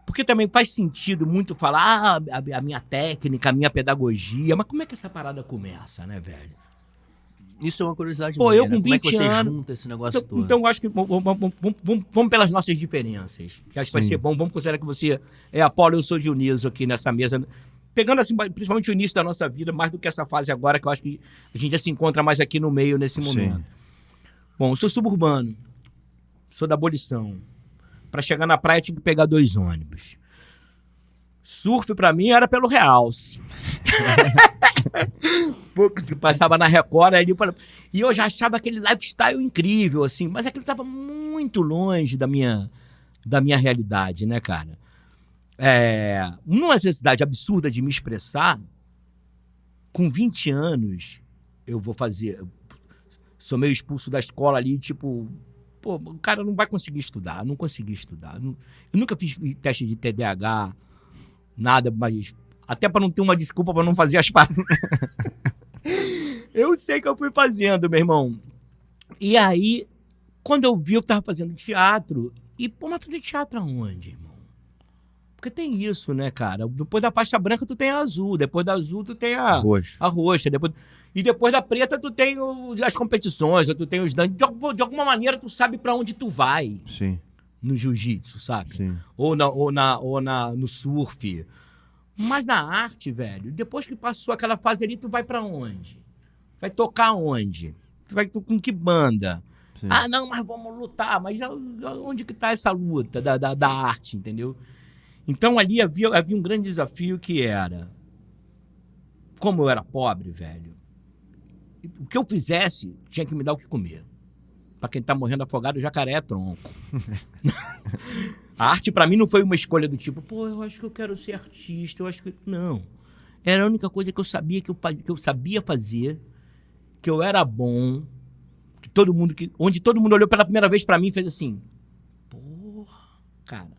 porque também faz sentido muito falar a minha técnica, a minha pedagogia, mas como é que essa parada começa, né, velho? Isso é uma curiosidade pô, minha, eu com né? 20 Como é que você anos, junta esse negócio todo? Então eu acho que vamos pelas nossas diferenças, que acho que vai ser bom. Vamos considerar que você é Apolo e eu sou Dioniso aqui nessa mesa. Pegando assim, principalmente o início da nossa vida, mais do que essa fase agora, que eu acho que a gente já se encontra mais aqui no meio nesse momento. Sim. Bom, eu sou suburbano, sou da Abolição. Para chegar na praia tinha que pegar 2 ônibus. Surf pra mim era pelo Realce. Passava na Record ali, e eu já achava aquele lifestyle incrível, assim, mas aquilo estava muito longe da minha realidade, né, cara? Uma necessidade absurda de me expressar, com 20 anos, eu vou fazer... Sou meio expulso da escola ali, tipo... Pô, o cara não vai conseguir estudar, não consegui estudar. Eu nunca fiz teste de TDAH, nada, mas... Até para não ter uma desculpa para não fazer as paradas. Eu sei que eu fui fazendo, meu irmão. E aí, quando eu vi, eu tava fazendo teatro. E, pô, mas fazer teatro aonde, irmão? Porque tem isso, né, cara? Depois da faixa branca, tu tem a azul. Depois da azul, tu tem a roxa. E depois da preta, tu tem as competições, tu tem os danos. De alguma maneira, tu sabe para onde tu vai. Sim. No jiu-jitsu, sabe? Sim. Ou no surf. Mas na arte, velho, depois que passou aquela fase ali, tu vai pra onde? Vai tocar onde? Tu vai com que banda? Sim. Ah, não, mas vamos lutar. Mas onde que tá essa luta da arte, entendeu? Então ali havia um grande desafio que era... Como eu era pobre, velho, o que eu fizesse tinha que me dar o que comer. Pra quem tá morrendo afogado, jacaré é tronco. A arte pra mim não foi uma escolha do tipo, pô, eu acho que eu quero ser artista, eu acho que... Não. Era a única coisa que eu sabia que eu sabia fazer, que eu era bom, onde todo mundo olhou pela primeira vez pra mim e fez assim, porra, cara,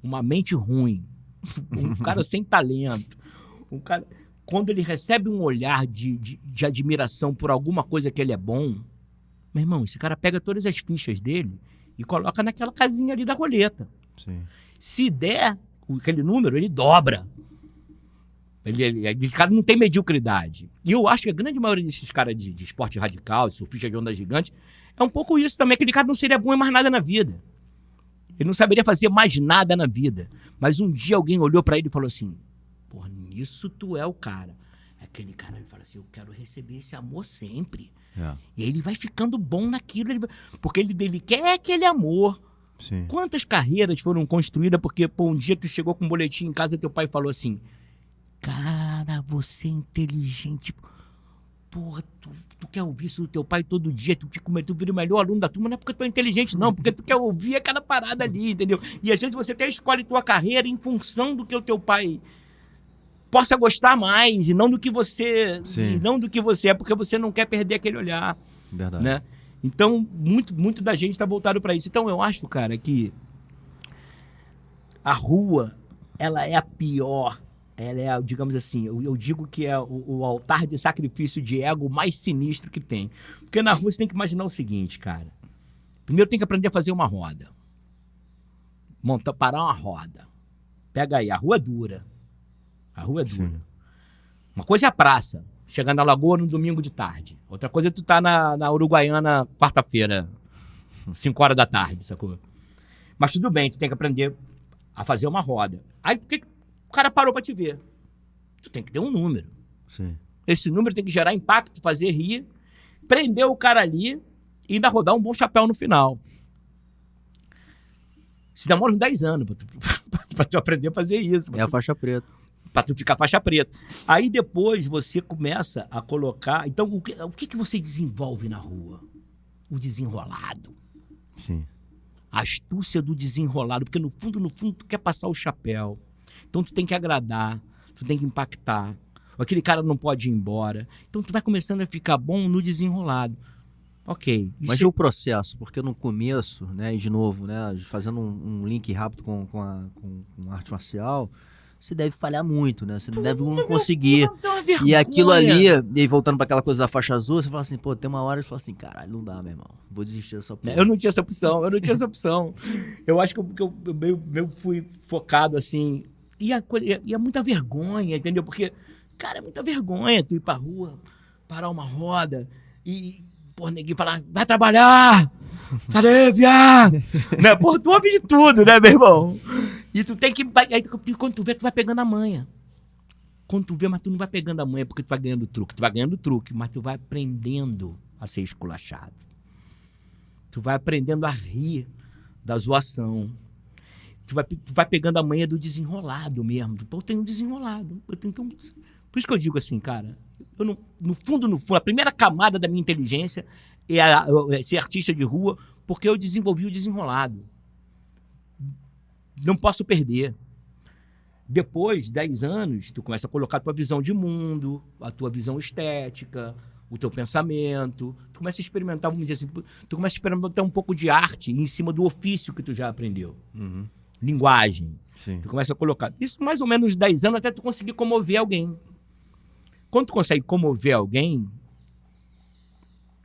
uma mente ruim, um cara sem talento, um cara... Quando ele recebe um olhar de admiração por alguma coisa que ele é bom, meu irmão, esse cara pega todas as fichas dele e coloca naquela casinha ali da roleta. Sim. Se der aquele número, ele dobra. Esse cara não tem mediocridade. E eu acho que a grande maioria desses caras de esporte radical, de surfista de onda gigante, é um pouco isso também. Aquele cara não seria bom em mais nada na vida. Ele não saberia fazer mais nada na vida. Mas um dia alguém olhou pra ele e falou assim, porra, nisso tu é o cara. Aquele cara, ele fala assim, eu quero receber esse amor sempre. E aí ele vai ficando bom naquilo, porque ele quer aquele amor. Sim. Quantas carreiras foram construídas porque, pô, um dia tu chegou com um boletim em casa e teu pai falou assim, cara, você é inteligente. Porra, tu quer ouvir isso do teu pai todo dia, tu vira o melhor aluno da turma, não é porque tu é inteligente, não, porque tu quer ouvir aquela parada ali, entendeu? E às vezes você até escolhe tua carreira em função do que o teu pai possa gostar mais, e não do que você é, porque você não quer perder aquele olhar. Verdade. Né? Então, muito da gente está voltado para isso. Então, eu acho, cara, que a rua, ela é a pior. Ela é, digamos assim, eu digo que é o altar de sacrifício de ego mais sinistro que tem. Porque na rua você tem que imaginar o seguinte, cara. Primeiro tem que aprender a fazer uma roda. Parar uma roda. Pega aí, a rua é dura. A rua é dura. Sim. Uma coisa é a praça, chegar na Lagoa no domingo de tarde. Outra coisa é tu tá na Uruguaiana quarta-feira, 5 horas da tarde, sacou? Mas tudo bem, tu tem que aprender a fazer uma roda. Aí o cara parou pra te ver. Tu tem que ter um número. Sim. Esse número tem que gerar impacto, fazer rir, prender o cara ali e ainda rodar um bom chapéu no final. Se demora uns 10 anos pra tu aprender a fazer isso. É a faixa preta. Pra tu ficar faixa preta. Aí depois você começa a colocar... Então, o que você desenvolve na rua? O desenrolado. Sim. A astúcia do desenrolado. Porque no fundo, tu quer passar o chapéu. Então tu tem que agradar, tu tem que impactar. Aquele cara não pode ir embora. Então tu vai começando a ficar bom no desenrolado. Ok. Mas e o processo? Porque no começo, né, e de novo, né, fazendo um link rápido com arte marcial... Você deve falhar muito, né? Você não deve não conseguir. E aquilo ali, e voltando para aquela coisa da faixa azul, você fala assim, pô, tem uma hora que você fala assim, caralho, não dá, meu irmão. Vou desistir dessa porra. Eu não tinha essa opção, Eu acho que eu meio fui focado assim. E é muita vergonha, entendeu? Porque, cara, é muita vergonha tu ir pra rua, parar uma roda e, pô, neguinho falar, vai trabalhar! Cadê, viado? Né? Pô, tu ouve de tudo, né, meu irmão? E tu tem que... Aí, quando tu vê, tu vai pegando a manha. Quando tu vê, mas tu não vai pegando a manha porque tu vai ganhando truque. Tu vai ganhando truque, mas tu vai aprendendo a ser esculachado. Tu vai aprendendo a rir da zoação. Tu vai pegando a manha do desenrolado mesmo. Pô, eu tenho um desenrolado. Então, por isso que eu digo assim, cara, eu no fundo, a primeira camada da minha inteligência é ser artista de rua, porque eu desenvolvi o desenrolado. Não posso perder. Depois de 10 anos, tu começa a colocar a tua visão de mundo, a tua visão estética, o teu pensamento. Tu começa a experimentar, vamos dizer assim, tu começa a experimentar um pouco de arte em cima do ofício que tu já aprendeu. Uhum. Linguagem. Sim. Tu começa a colocar. Isso mais ou menos 10 anos até tu conseguir comover alguém. Quando tu consegue comover alguém,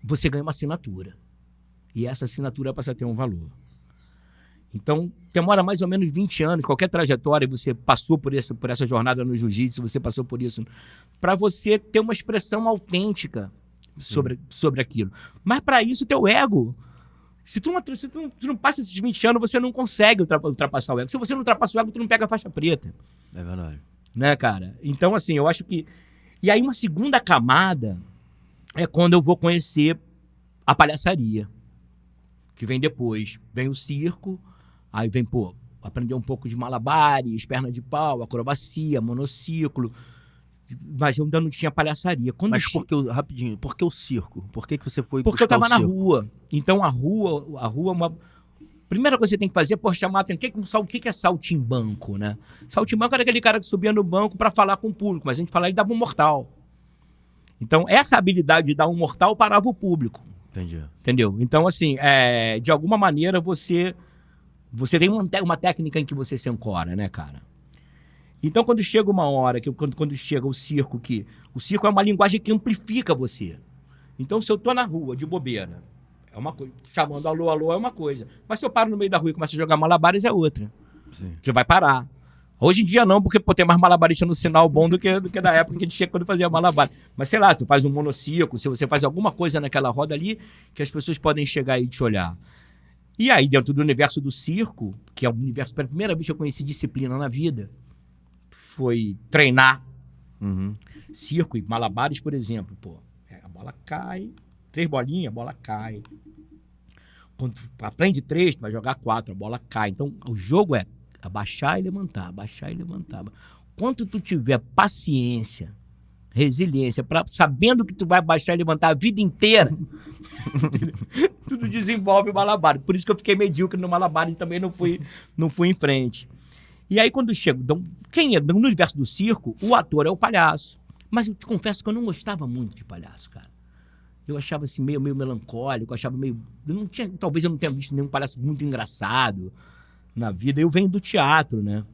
você ganha uma assinatura. E essa assinatura passa a ter um valor. Então, demora mais ou menos 20 anos, qualquer trajetória, você passou por essa jornada no jiu-jitsu, você passou por isso, para você ter uma expressão autêntica sobre aquilo. Mas para isso, teu ego, se tu não passa esses 20 anos, você não consegue ultrapassar o ego. Se você não ultrapassa o ego, tu não pega a faixa preta. É verdade. Né, cara? Então, assim, eu acho que... E aí, uma segunda camada é quando eu vou conhecer a palhaçaria, que vem depois. Vem o circo... Aí vem, aprender um pouco de malabares, perna de pau, acrobacia, monociclo. Mas eu ainda não tinha palhaçaria. Quando Mas rapidinho, por que o circo? Por que você foi Porque eu buscar tava o na circo? rua. Então a rua é uma... Primeira coisa que você tem que fazer é chamar a atenção. O que é saltimbanco, né? Saltimbanco era aquele cara que subia no banco para falar com o público, mas a gente falava, ele dava um mortal. Então, essa habilidade de dar um mortal parava o público. Entendi. Entendeu? Então, assim, de alguma maneira você tem uma técnica em que você se ancora, né, cara? Então, quando chega uma hora, quando chega o circo, que o circo é uma linguagem que amplifica você. Então, se eu tô na rua, de bobeira, é uma coisa. Chamando alô, alô é uma coisa. Mas se eu paro no meio da rua e começo a jogar malabares, é outra. Sim. Você vai parar. Hoje em dia não, porque tem mais malabarista no sinal bom do que da época que a gente tinha quando fazia malabar. Mas sei lá, tu faz um monociclo, se você faz alguma coisa naquela roda ali, que as pessoas podem chegar aí e te olhar. E aí, dentro do universo do circo, que é o universo, pela primeira vez que eu conheci disciplina na vida, foi treinar circo e malabares, por exemplo. Pô, a bola cai, 3 bolinhas, a bola cai. Quando tu aprende 3, tu vai jogar 4, a bola cai. Então, o jogo é abaixar e levantar, abaixar e levantar. Quanto tu tiver paciência, resiliência, sabendo que tu vai abaixar e levantar a vida inteira, tudo desenvolve o malabar. Por isso que eu fiquei medíocre no malabar e também não fui em frente. E aí, quando chego... Então, quem é? No universo do circo, o ator é o palhaço. Mas eu te confesso que eu não gostava muito de palhaço, cara. Eu achava assim, meio melancólico, achava meio... talvez eu não tenha visto nenhum palhaço muito engraçado na vida. Eu venho do teatro, né?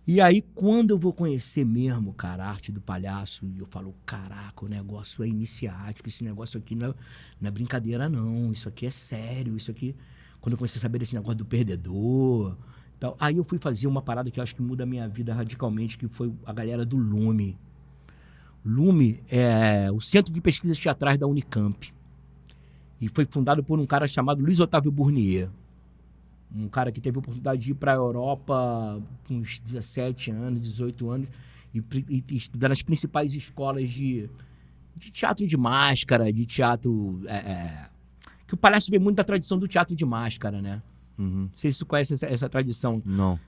E aí, quando eu vou conhecer mesmo, cara, a arte do palhaço, eu falo, caraca, o negócio é iniciático, esse negócio aqui não é brincadeira, não. Isso aqui é sério, isso aqui... Quando eu comecei a saber desse negócio do perdedor... Então, aí eu fui fazer uma parada que eu acho que muda a minha vida radicalmente, que foi a galera do Lume. Lume é o Centro de Pesquisas Teatrais da Unicamp. E foi fundado por um cara chamado Luiz Otávio Burnier. Um cara que teve a oportunidade de ir para a Europa com uns 17 anos, 18 anos, e estudar nas principais escolas de teatro de máscara, de teatro... que o palhaço vem muito da tradição do teatro de máscara, né? Não sei se tu conhece essa tradição. Não.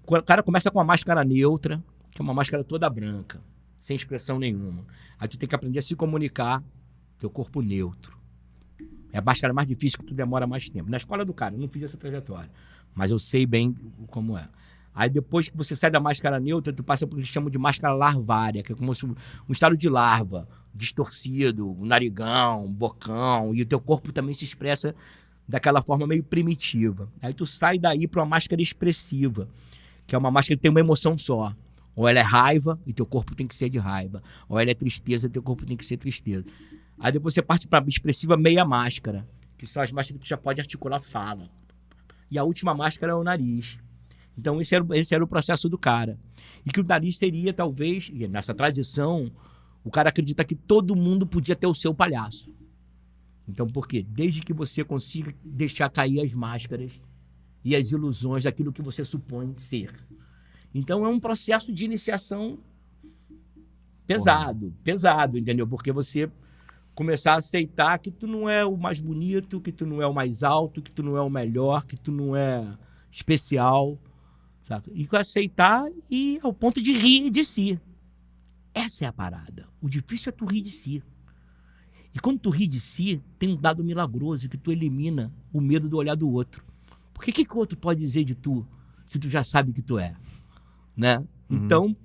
O cara começa com uma máscara neutra, que é uma máscara toda branca, sem expressão nenhuma. Aí tu tem que aprender a se comunicar, teu corpo neutro. É a máscara mais difícil, que tu demora mais tempo. Na escola do cara, eu não fiz essa trajetória, mas eu sei bem como é. Aí depois que você sai da máscara neutra, tu passa por o que eles chamam de máscara larvária, que é como um estado de larva, distorcido, um narigão, um bocão, e o teu corpo também se expressa daquela forma meio primitiva. Aí tu sai daí para uma máscara expressiva, que é uma máscara que tem uma emoção só. Ou ela é raiva, e teu corpo tem que ser de raiva. Ou ela é tristeza, e teu corpo tem que ser tristeza. Aí depois você parte para a expressiva meia máscara, que são as máscaras que tu já pode articular fala. E a última máscara é o nariz. Então esse era o processo do cara. E que o nariz seria, talvez, nessa tradição, o cara acredita que todo mundo podia ter o seu palhaço. Então, por quê? Desde que você consiga deixar cair as máscaras e as ilusões daquilo que você supõe ser. Então, é um processo de iniciação pesado, entendeu? Porque você começar a aceitar que tu não é o mais bonito, que tu não é o mais alto, que tu não é o melhor, que tu não é especial, sabe? E aceitar e ao ponto de rir de si. Essa é a parada. O difícil é tu rir de si. E quando tu ri de si, tem um dado milagroso que tu elimina o medo do olhar do outro. Porque o que o outro pode dizer de tu, se tu já sabe que tu é? Né? Então,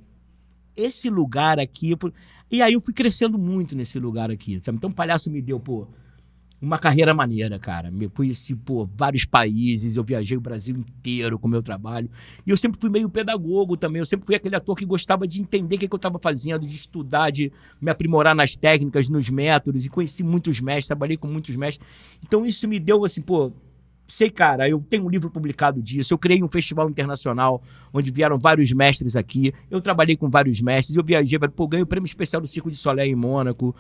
esse lugar aqui... E aí eu fui crescendo muito nesse lugar aqui, sabe? Então o palhaço me deu, uma carreira maneira, cara. Eu conheci, vários países, eu viajei o Brasil inteiro com o meu trabalho. E eu sempre fui meio pedagogo também. Eu sempre fui aquele ator que gostava de entender o que eu estava fazendo, de estudar, de me aprimorar nas técnicas, nos métodos. E conheci muitos mestres, trabalhei com muitos mestres. Então isso me deu, assim, sei, cara, eu tenho um livro publicado disso, eu criei um festival internacional onde vieram vários mestres aqui, eu trabalhei com vários mestres, eu viajei, ganhei o prêmio especial do Circo de Soleil em Mônaco,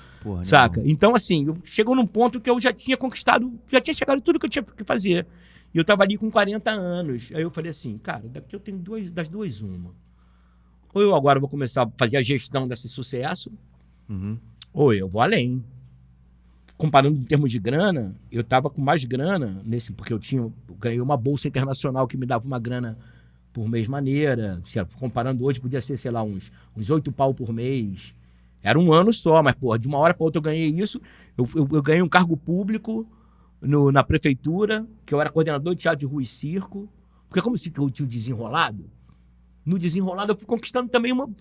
saca? Não. Então, assim, chegou num ponto que eu já tinha conquistado, já tinha chegado tudo que eu tinha que fazer. E eu tava ali com 40 anos. Aí eu falei assim, cara, daqui eu tenho das duas uma. Ou eu agora vou começar a fazer a gestão desse sucesso, ou eu vou além. Comparando em termos de grana, eu estava com mais grana porque eu ganhei uma bolsa internacional que me dava uma grana por mês maneira. Comparando hoje, podia ser, sei lá, uns 8 pau por mês. Era um ano só, mas, porra, de uma hora para outra eu ganhei isso. Eu ganhei um cargo público na prefeitura, que eu era coordenador de teatro de rua e circo. Porque como eu tinha o desenrolado, no desenrolado eu fui conquistando também um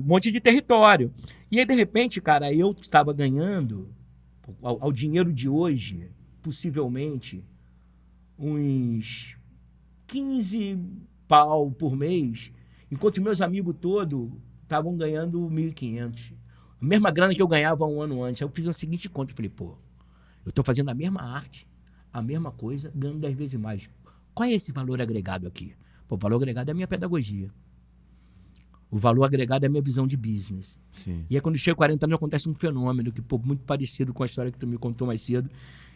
monte de território. E aí, de repente, cara, eu estava ganhando, ao dinheiro de hoje, possivelmente, uns 15 pau por mês, enquanto meus amigos todos estavam ganhando 1.500. A mesma grana que eu ganhava um ano antes. Aí eu fiz a seguinte conta, eu falei, pô, eu estou fazendo a mesma arte, a mesma coisa, ganhando 10 vezes mais. Qual é esse valor agregado aqui? Pô, o valor agregado é a minha pedagogia. O valor agregado é a minha visão de business. Sim. E aí, quando chega 40 anos, acontece um fenômeno que, pô, muito parecido com a história que tu me contou mais cedo.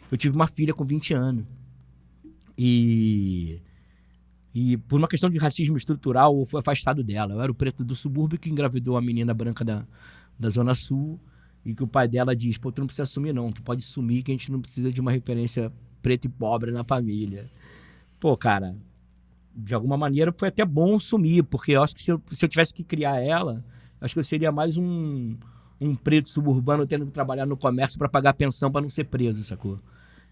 Eu tive uma filha com 20 anos. E por uma questão de racismo estrutural, eu fui afastado dela. Eu era o preto do subúrbio que engravidou a menina branca da Zona Sul. E que o pai dela diz, pô, tu não precisa sumir não. Tu pode sumir que a gente não precisa de uma referência preta e pobre na família. Pô, cara, de alguma maneira foi até bom sumir, porque eu acho que se eu tivesse que criar ela, acho que eu seria mais um preto suburbano tendo que trabalhar no comércio para pagar pensão para não ser preso, sacou?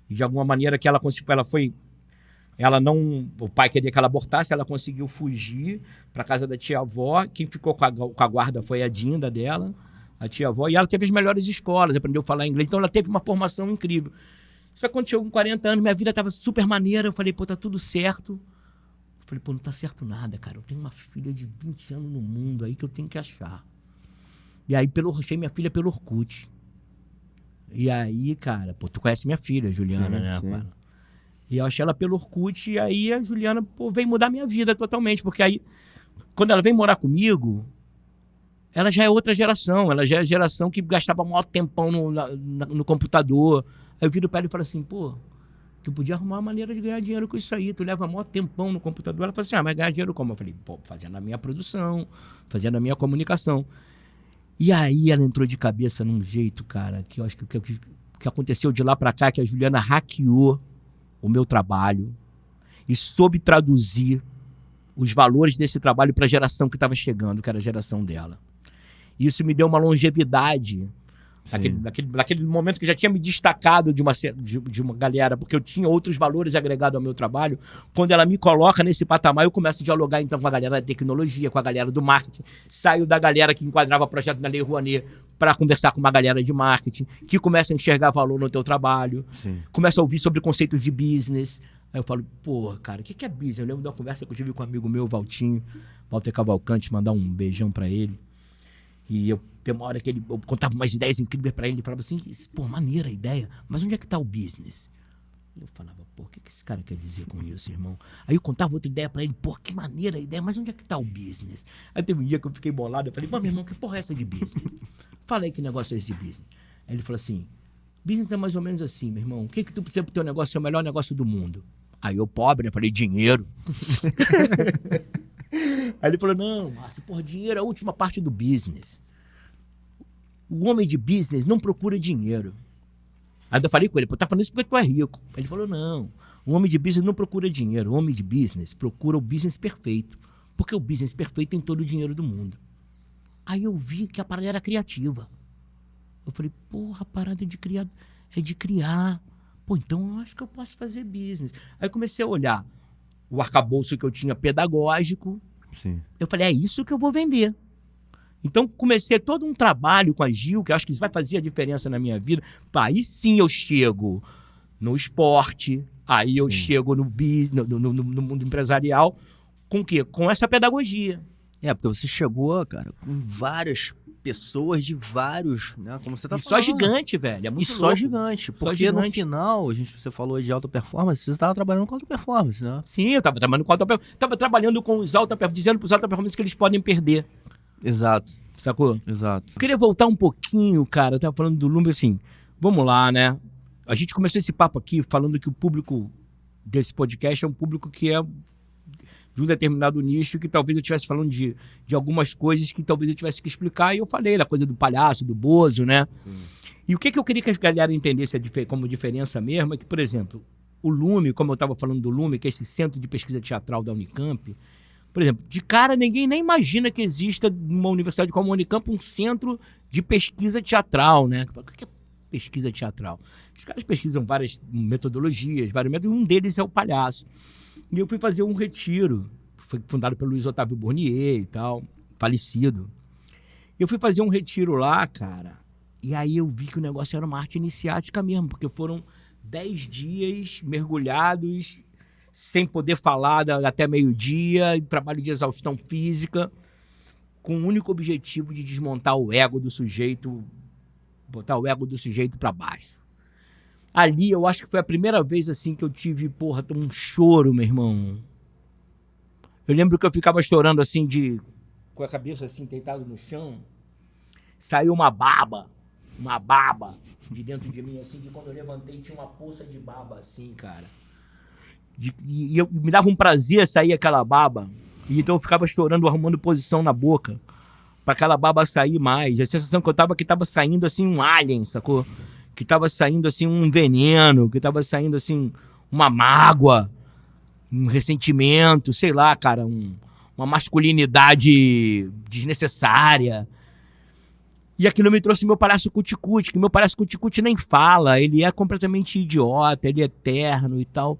E de alguma maneira que ela foi... o pai queria que ela abortasse, ela conseguiu fugir para casa da tia-avó. Quem ficou com a guarda foi a Dinda dela, a tia-avó, e ela teve as melhores escolas, aprendeu a falar inglês, então ela teve uma formação incrível. Só que quando chegou com 40 anos, minha vida estava super maneira, eu falei, pô, tá tudo certo. Eu falei, pô, não tá certo nada, cara, eu tenho uma filha de 20 anos no mundo aí que eu tenho que achar. E aí achei minha filha pelo Orkut. E aí, cara, pô, tu conhece minha filha, Juliana, né, cara? E eu achei ela pelo Orkut, e aí a Juliana, pô, veio mudar minha vida totalmente, porque aí, quando ela vem morar comigo, ela já é outra geração, ela já é a geração que gastava maior tempão no computador. Aí eu viro pra ela e falo assim, pô, tu podia arrumar uma maneira de ganhar dinheiro com isso aí, tu leva maior tempão no computador. Ela falou assim, mas ganhar dinheiro como? Eu falei, pô, fazendo a minha produção, fazendo a minha comunicação. E aí ela entrou de cabeça num jeito, cara, que eu acho que o que aconteceu de lá pra cá, que a Juliana hackeou o meu trabalho e soube traduzir os valores desse trabalho para a geração que estava chegando, que era a geração dela. Isso me deu uma longevidade naquele momento que eu já tinha me destacado de uma galera, porque eu tinha outros valores agregados ao meu trabalho. Quando ela me coloca nesse patamar, eu começo a dialogar então com a galera da tecnologia, com a galera do marketing. Saio da galera que enquadrava projeto na Lei Rouanet para conversar com uma galera de marketing, que começa a enxergar valor no teu trabalho, começa a ouvir sobre conceitos de business. Aí eu falo, porra, cara, o que é business? Eu lembro de uma conversa que eu tive com um amigo meu, Walter Cavalcante, mandar um beijão para ele. E tem uma hora que eu contava umas ideias incríveis pra ele, falava assim, pô, maneira a ideia, mas onde é que tá o business? Eu falava, pô, o que esse cara quer dizer com isso, irmão? Aí eu contava outra ideia pra ele, pô, que maneira a ideia, mas onde é que tá o business? Aí teve um dia que eu fiquei bolado, eu falei, pô, meu irmão, que porra é essa de business? Fala aí que negócio é esse de business. Aí ele falou assim, business é mais ou menos assim, meu irmão, o que tu precisa pro teu negócio ser o melhor negócio do mundo? Aí eu, pobre, né, falei, dinheiro. Aí ele falou, não, Márcio, porra, dinheiro é a última parte do business. O homem de business não procura dinheiro. Aí eu falei com ele, pô, tá falando isso porque tu é rico. Aí ele falou, não, o homem de business não procura dinheiro. O homem de business procura o business perfeito. Porque o business perfeito tem todo o dinheiro do mundo. Aí eu vi que a parada era criativa. Eu falei, porra, a parada é de criar. Pô, então eu acho que eu posso fazer business. Aí comecei a olhar o arcabouço que eu tinha pedagógico. Sim. Eu falei, é isso que eu vou vender. Então comecei todo um trabalho com a Gil, que eu acho que isso vai fazer a diferença na minha vida. Aí sim eu chego no esporte, aí eu chego no mundo empresarial. Com o quê? Com essa pedagogia. Porque você chegou, cara, com várias pessoas de vários, né? Como você tá e falando. Só gigante, velho. É muito só louco. Gigante. Porque gigante. No final, você falou de alta performance, você estava trabalhando com alta performance, né? Sim, eu estava trabalhando com alta performance. Estava trabalhando com os alta performance, dizendo para os alta performance que eles podem perder. Exato. Sacou? Exato. Eu queria voltar um pouquinho, cara. Eu tava falando do Lume, assim, vamos lá, né? A gente começou esse papo aqui falando que o público desse podcast é um público que é de um determinado nicho, que talvez eu estivesse falando de algumas coisas que talvez eu tivesse que explicar, e eu falei da coisa do palhaço, do Bozo, né? Sim. E o que eu queria que a galera entendesse como diferença mesmo é que, por exemplo, o Lume, como eu estava falando do Lume, que é esse centro de pesquisa teatral da Unicamp, Por exemplo, de cara ninguém nem imagina que exista numa universidade como a Unicamp um centro de pesquisa teatral, né? O que é pesquisa teatral? Os caras pesquisam várias metodologias, vários métodos, e um deles é o palhaço. E eu fui fazer um retiro, foi fundado pelo Luiz Otávio Bournier e tal, falecido. Eu fui fazer um retiro lá, cara, e aí eu vi que o negócio era uma arte iniciática mesmo, porque foram 10 dias mergulhados, sem poder falar até meio-dia, trabalho de exaustão física, com o único objetivo de desmontar o ego do sujeito, botar o ego do sujeito para baixo. Ali eu acho que foi a primeira vez assim que eu tive, um choro, meu irmão. Eu lembro que eu ficava chorando assim, com a cabeça assim, deitado no chão. Saiu uma baba de dentro de mim, assim, que quando eu levantei tinha uma poça de baba, assim, cara. E me dava um prazer sair aquela baba. E então eu ficava chorando, arrumando posição na boca, pra aquela baba sair mais. A sensação que eu tava que tava saindo, assim, um alien, sacou? Que tava saindo, assim, um veneno, que tava saindo, assim, uma mágoa, um ressentimento, sei lá, cara, uma masculinidade desnecessária. E aquilo me trouxe meu palhaço Cuticute, que meu palhaço Cuticute nem fala, ele é completamente idiota, ele é eterno e tal.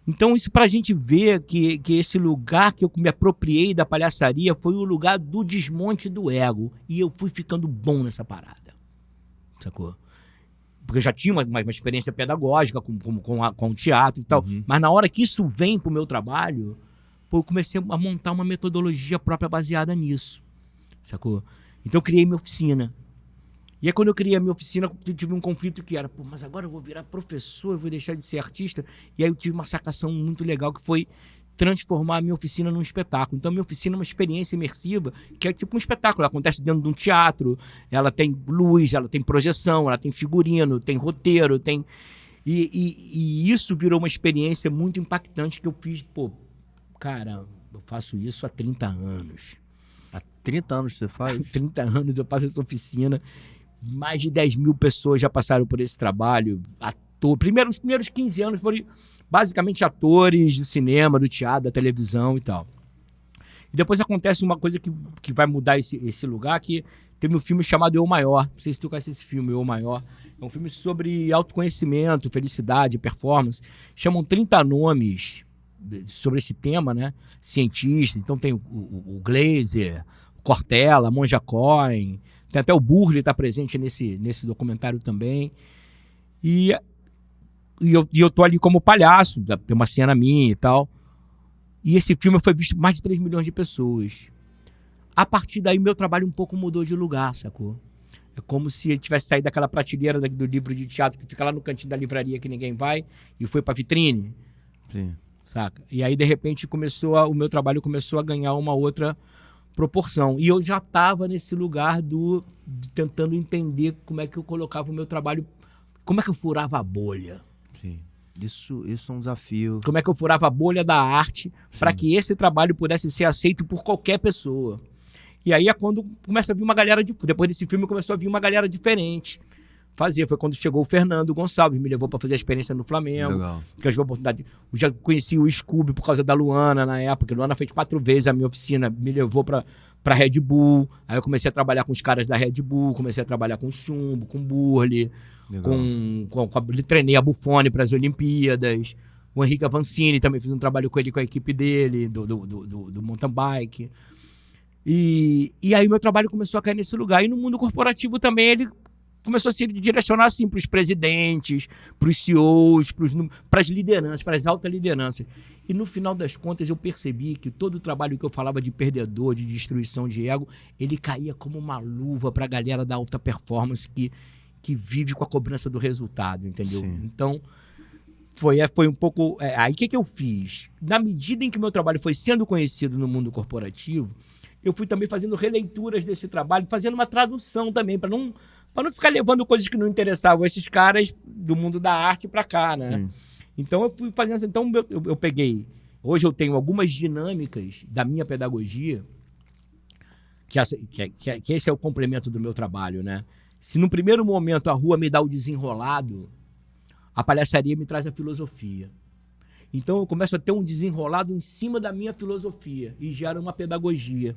Então isso pra gente ver que esse lugar que eu me apropriei da palhaçaria foi o lugar do desmonte do ego. E eu fui ficando bom nessa parada, sacou? Porque eu já tinha uma experiência pedagógica com o teatro e tal. Uhum. Mas na hora que isso vem pro meu trabalho, eu comecei a montar uma metodologia própria baseada nisso, sacou? Então eu criei minha oficina. E aí quando eu criei a minha oficina, eu tive um conflito que era, mas agora eu vou virar professor, eu vou deixar de ser artista. E aí eu tive uma sacação muito legal que foi transformar a minha oficina num espetáculo. Então a minha oficina é uma experiência imersiva, que é tipo um espetáculo. Ela acontece dentro de um teatro, ela tem luz, ela tem projeção, ela tem figurino, tem roteiro, tem... E isso virou uma experiência muito impactante que eu fiz, cara, eu faço isso há 30 anos. Há 30 anos você faz? Há 30 anos eu faço essa oficina. Mais de 10 mil pessoas já passaram por esse trabalho. Os primeiros 15 anos foram basicamente atores do cinema, do teatro, da televisão e tal. E depois acontece uma coisa que vai mudar esse lugar, que teve um filme chamado Eu Maior. Não sei se tu conhece esse filme, Eu Maior. É um filme sobre autoconhecimento, felicidade, performance. Chamam 30 nomes sobre esse tema, né? Cientista. Então tem o Glazer, o Cortella, a Monja Cohen, tem até o Burley tá presente nesse documentário também. E eu tô ali como palhaço, tem uma cena minha e tal. E esse filme foi visto por mais de 3 milhões de pessoas. A partir daí, meu trabalho um pouco mudou de lugar, sacou? É como se ele tivesse saído daquela prateleira do livro de teatro que fica lá no cantinho da livraria que ninguém vai e foi pra vitrine. Sim. Saca? E aí, de repente, o meu trabalho começou a ganhar uma outra proporção. E eu já estava nesse lugar de tentando entender como é que eu colocava o meu trabalho, como é que eu furava a bolha. Sim. Isso é um desafio. Como é que eu furava a bolha da arte para que esse trabalho pudesse ser aceito por qualquer pessoa. E aí é quando começa a vir uma galera, depois desse filme começou a vir uma galera diferente. Foi quando chegou o Fernando Gonçalves, me levou para fazer a experiência no Flamengo. Legal. Que eu tive a oportunidade. Eu já conheci o Scooby por causa da Luana na época. A Luana fez 4 vezes a minha oficina, me levou para Red Bull. Aí eu comecei a trabalhar com os caras da Red Bull, comecei a trabalhar com o Chumbo, com o Burley, treinei a Buffoni para as Olimpíadas. O Henrique Avancini também fiz um trabalho com ele, com a equipe dele, do mountain bike. E aí meu trabalho começou a cair nesse lugar. E no mundo corporativo também ele começou a se direcionar assim para os presidentes, para os CEOs, para as lideranças, para as altas lideranças. E no final das contas eu percebi que todo o trabalho que eu falava de perdedor, de destruição de ego, ele caía como uma luva para a galera da alta performance que vive com a cobrança do resultado, entendeu? Sim. Então foi um pouco... Aí o que eu fiz? Na medida em que meu trabalho foi sendo conhecido no mundo corporativo, eu fui também fazendo releituras desse trabalho, fazendo uma tradução também, para não ficar levando coisas que não interessavam esses caras do mundo da arte para cá, né? Sim. Então eu fui fazendo... Então eu peguei... Hoje eu tenho algumas dinâmicas da minha pedagogia, que esse é o complemento do meu trabalho, né? Se no primeiro momento a rua me dá o desenrolado, a palhaçaria me traz a filosofia. Então eu começo a ter um desenrolado em cima da minha filosofia e gera uma pedagogia.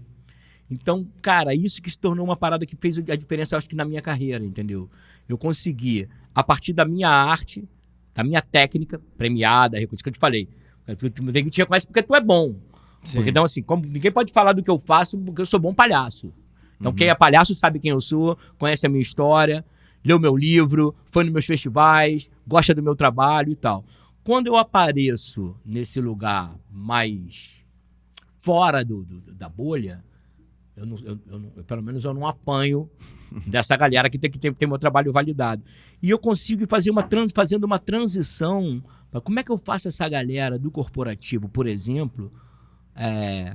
Então, cara, isso que se tornou uma parada que fez a diferença, acho que na minha carreira, entendeu? Eu consegui, a partir da minha arte, da minha técnica, premiada, reconhecida, que eu te falei. Tem que te reconhecer porque tu é bom. Porque, então, assim, ninguém pode falar do que eu faço porque eu sou bom palhaço. Então, quem é palhaço sabe quem eu sou, conhece a minha história, leu meu livro, foi nos meus festivais, gosta do meu trabalho e tal. Quando eu apareço nesse lugar mais fora da bolha, pelo menos eu não apanho dessa galera que tem que ter meu trabalho validado. E eu consigo fazer fazendo uma transição. Como é que eu faço essa galera do corporativo, por exemplo,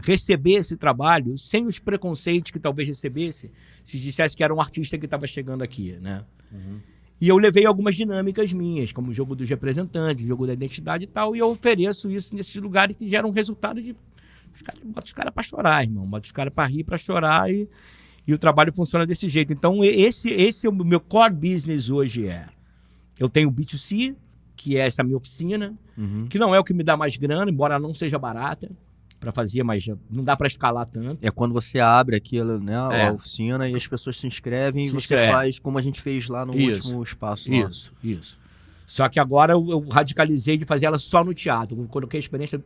receber esse trabalho sem os preconceitos que talvez recebesse se dissesse que era um artista que estava chegando aqui, né? E eu levei algumas dinâmicas minhas, como o jogo dos representantes, o jogo da identidade e tal, e eu ofereço isso nesses lugares que geram resultado de... Bota os caras pra chorar, irmão. Bota os caras pra rir, pra chorar e o trabalho funciona desse jeito. Então, esse é o meu core business hoje. Eu tenho o B2C, que é essa minha oficina, que não é o que me dá mais grana, embora não seja barata para fazer, mas não dá para escalar tanto. É quando você abre aquilo, né, a oficina e as pessoas se inscrevem e você faz como a gente fez lá no último espaço. Isso. Só que agora eu radicalizei de fazer ela só no teatro. Eu coloquei a experiência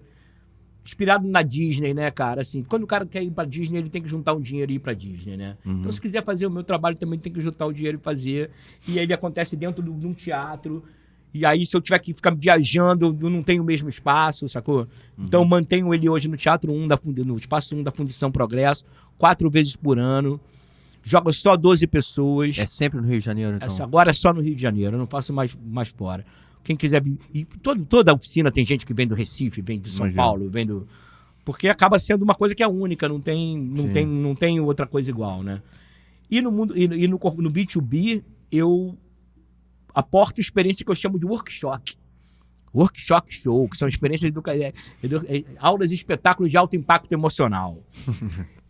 inspirado na Disney, né, cara? Assim, quando o cara quer ir pra Disney, ele tem que juntar um dinheiro e ir pra Disney, né? Então, se quiser fazer o meu trabalho, também tem que juntar o dinheiro e fazer. E aí ele acontece dentro de um teatro. E aí, se eu tiver que ficar viajando, eu não tenho o mesmo espaço, sacou? Então, eu mantenho ele hoje no Teatro 1, no Espaço 1 da Fundição Progresso, 4 vezes por ano. Joga só 12 pessoas. É sempre no Rio de Janeiro, então? Agora é só no Rio de Janeiro, eu não faço mais fora. Quem quiser vir. E toda a oficina tem gente que vem do Recife, vem de São Paulo, vem do. Porque acaba sendo uma coisa que é única, não tem outra coisa igual, né? E no mundo, no B2B, eu aporto experiência que eu chamo de workshop. Workshop show, que são experiências aulas e espetáculos de alto impacto emocional.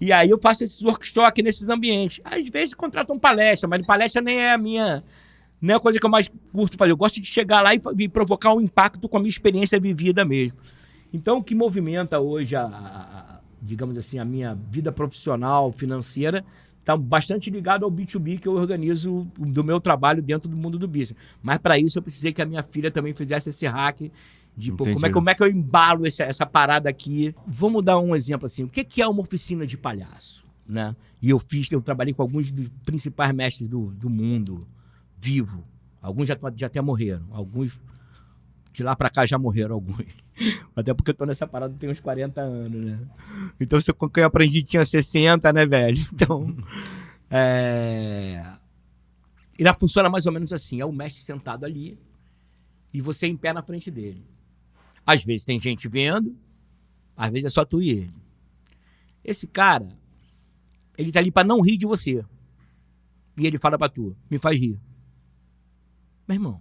E aí eu faço esses workshops nesses ambientes. Às vezes contratam palestra, mas palestra nem é a minha. Não é a coisa que eu mais curto fazer. Eu gosto de chegar lá e provocar um impacto com a minha experiência vivida mesmo. Então, o que movimenta hoje, digamos assim, a minha vida profissional, financeira, está bastante ligado ao B2B que eu organizo do meu trabalho dentro do mundo do business. Mas, para isso, eu precisei que a minha filha também fizesse esse hack de como é que eu embalo essa parada aqui. Vamos dar um exemplo assim. O que é uma oficina de palhaço? Né? E eu trabalhei com alguns dos principais mestres do mundo vivo. Alguns já até morreram. Alguns de lá pra cá já morreram, alguns. Até porque eu tô nessa parada tem uns 40 anos, né? Então, se eu aprendi tinha 60, né, velho? Então, E ela funciona mais ou menos assim. É o mestre sentado ali e você em pé na frente dele. Às vezes tem gente vendo, às vezes é só tu e ele. Esse cara, ele tá ali pra não rir de você. E ele fala pra tu, me faz rir. Meu irmão,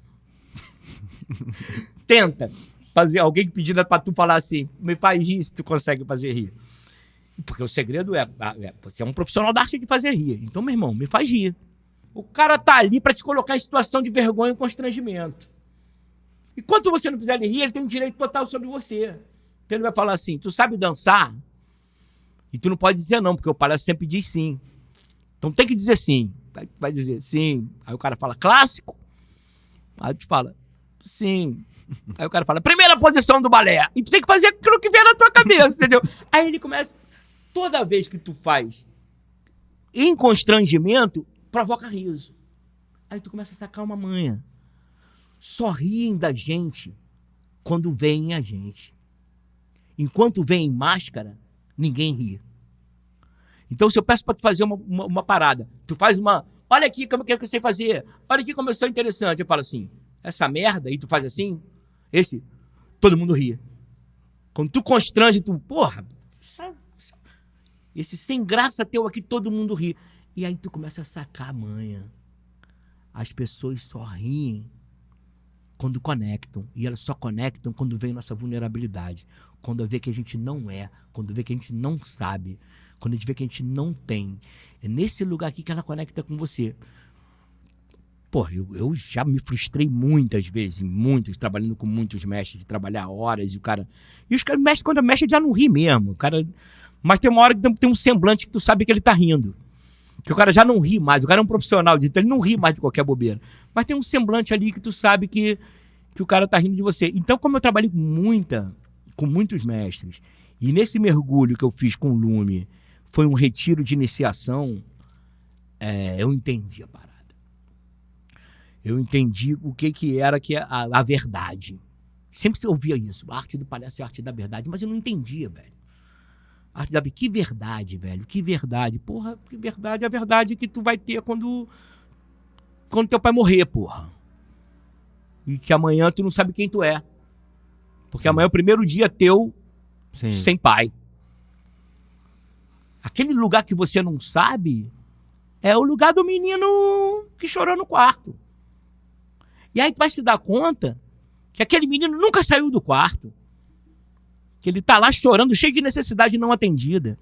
tenta fazer alguém pedindo pra tu falar assim, me faz rir se tu consegue fazer rir. Porque o segredo você é um profissional da arte de fazer rir. Então, meu irmão, me faz rir. O cara tá ali pra te colocar em situação de vergonha e constrangimento. Enquanto você não fizer ele rir, ele tem um direito total sobre você. Então ele vai falar assim, tu sabe dançar? E tu não pode dizer não, porque o palhaço sempre diz sim. Então tem que dizer sim. Vai dizer sim. Aí o cara fala, clássico? Aí tu fala, sim. Aí o cara fala, primeira posição do balé. E tu tem que fazer aquilo que vem na tua cabeça, entendeu? Aí ele começa, toda vez que tu faz em constrangimento, provoca riso. Aí tu começa a sacar uma manha. Só riem da gente quando veem a gente. Enquanto vem em máscara, ninguém ri. Então, se eu peço pra tu fazer uma parada, tu faz olha aqui como que eu sei fazer, olha aqui como eu sou interessante. Eu falo assim, essa merda, e tu faz assim, todo mundo ri. Quando tu constrange, porra, esse sem graça teu aqui, todo mundo ri. E aí tu começa a sacar a manha. As pessoas só riem quando conectam. E elas só conectam quando vem nossa vulnerabilidade. Quando vê que a gente não é. Quando vê que a gente não sabe. Quando a gente vê que a gente não tem. É nesse lugar aqui que ela conecta com você. Pô, eu já me frustrei muitas vezes, trabalhando com muitos mestres, de trabalhar horas, e o cara... E os caras, mestre, quando mexe, já não ri mesmo. O cara... Mas tem uma hora que tem um semblante que tu sabe que ele tá rindo. Que o cara já não ri mais. O cara é um profissional, então ele não ri mais de qualquer bobeira. Mas tem um semblante ali que tu sabe que o cara tá rindo de você. Então, como eu trabalhei com muitos mestres, e nesse mergulho que eu fiz com o Lume, foi um retiro de iniciação, eu entendi a parada. Eu entendi o que era a verdade. Sempre se ouvia isso. A arte do palhaço é a arte da verdade. Mas eu não entendia, velho. A arte da... Que verdade, velho. Que verdade. Porra, que verdade. A verdade que tu vai ter quando teu pai morrer, porra. E que amanhã tu não sabe quem tu é. Porque amanhã é o primeiro dia teu sem pai. Aquele lugar que você não sabe é o lugar do menino que chorou no quarto. E aí tu vai se dar conta que aquele menino nunca saiu do quarto. Que ele tá lá chorando, cheio de necessidade não atendida.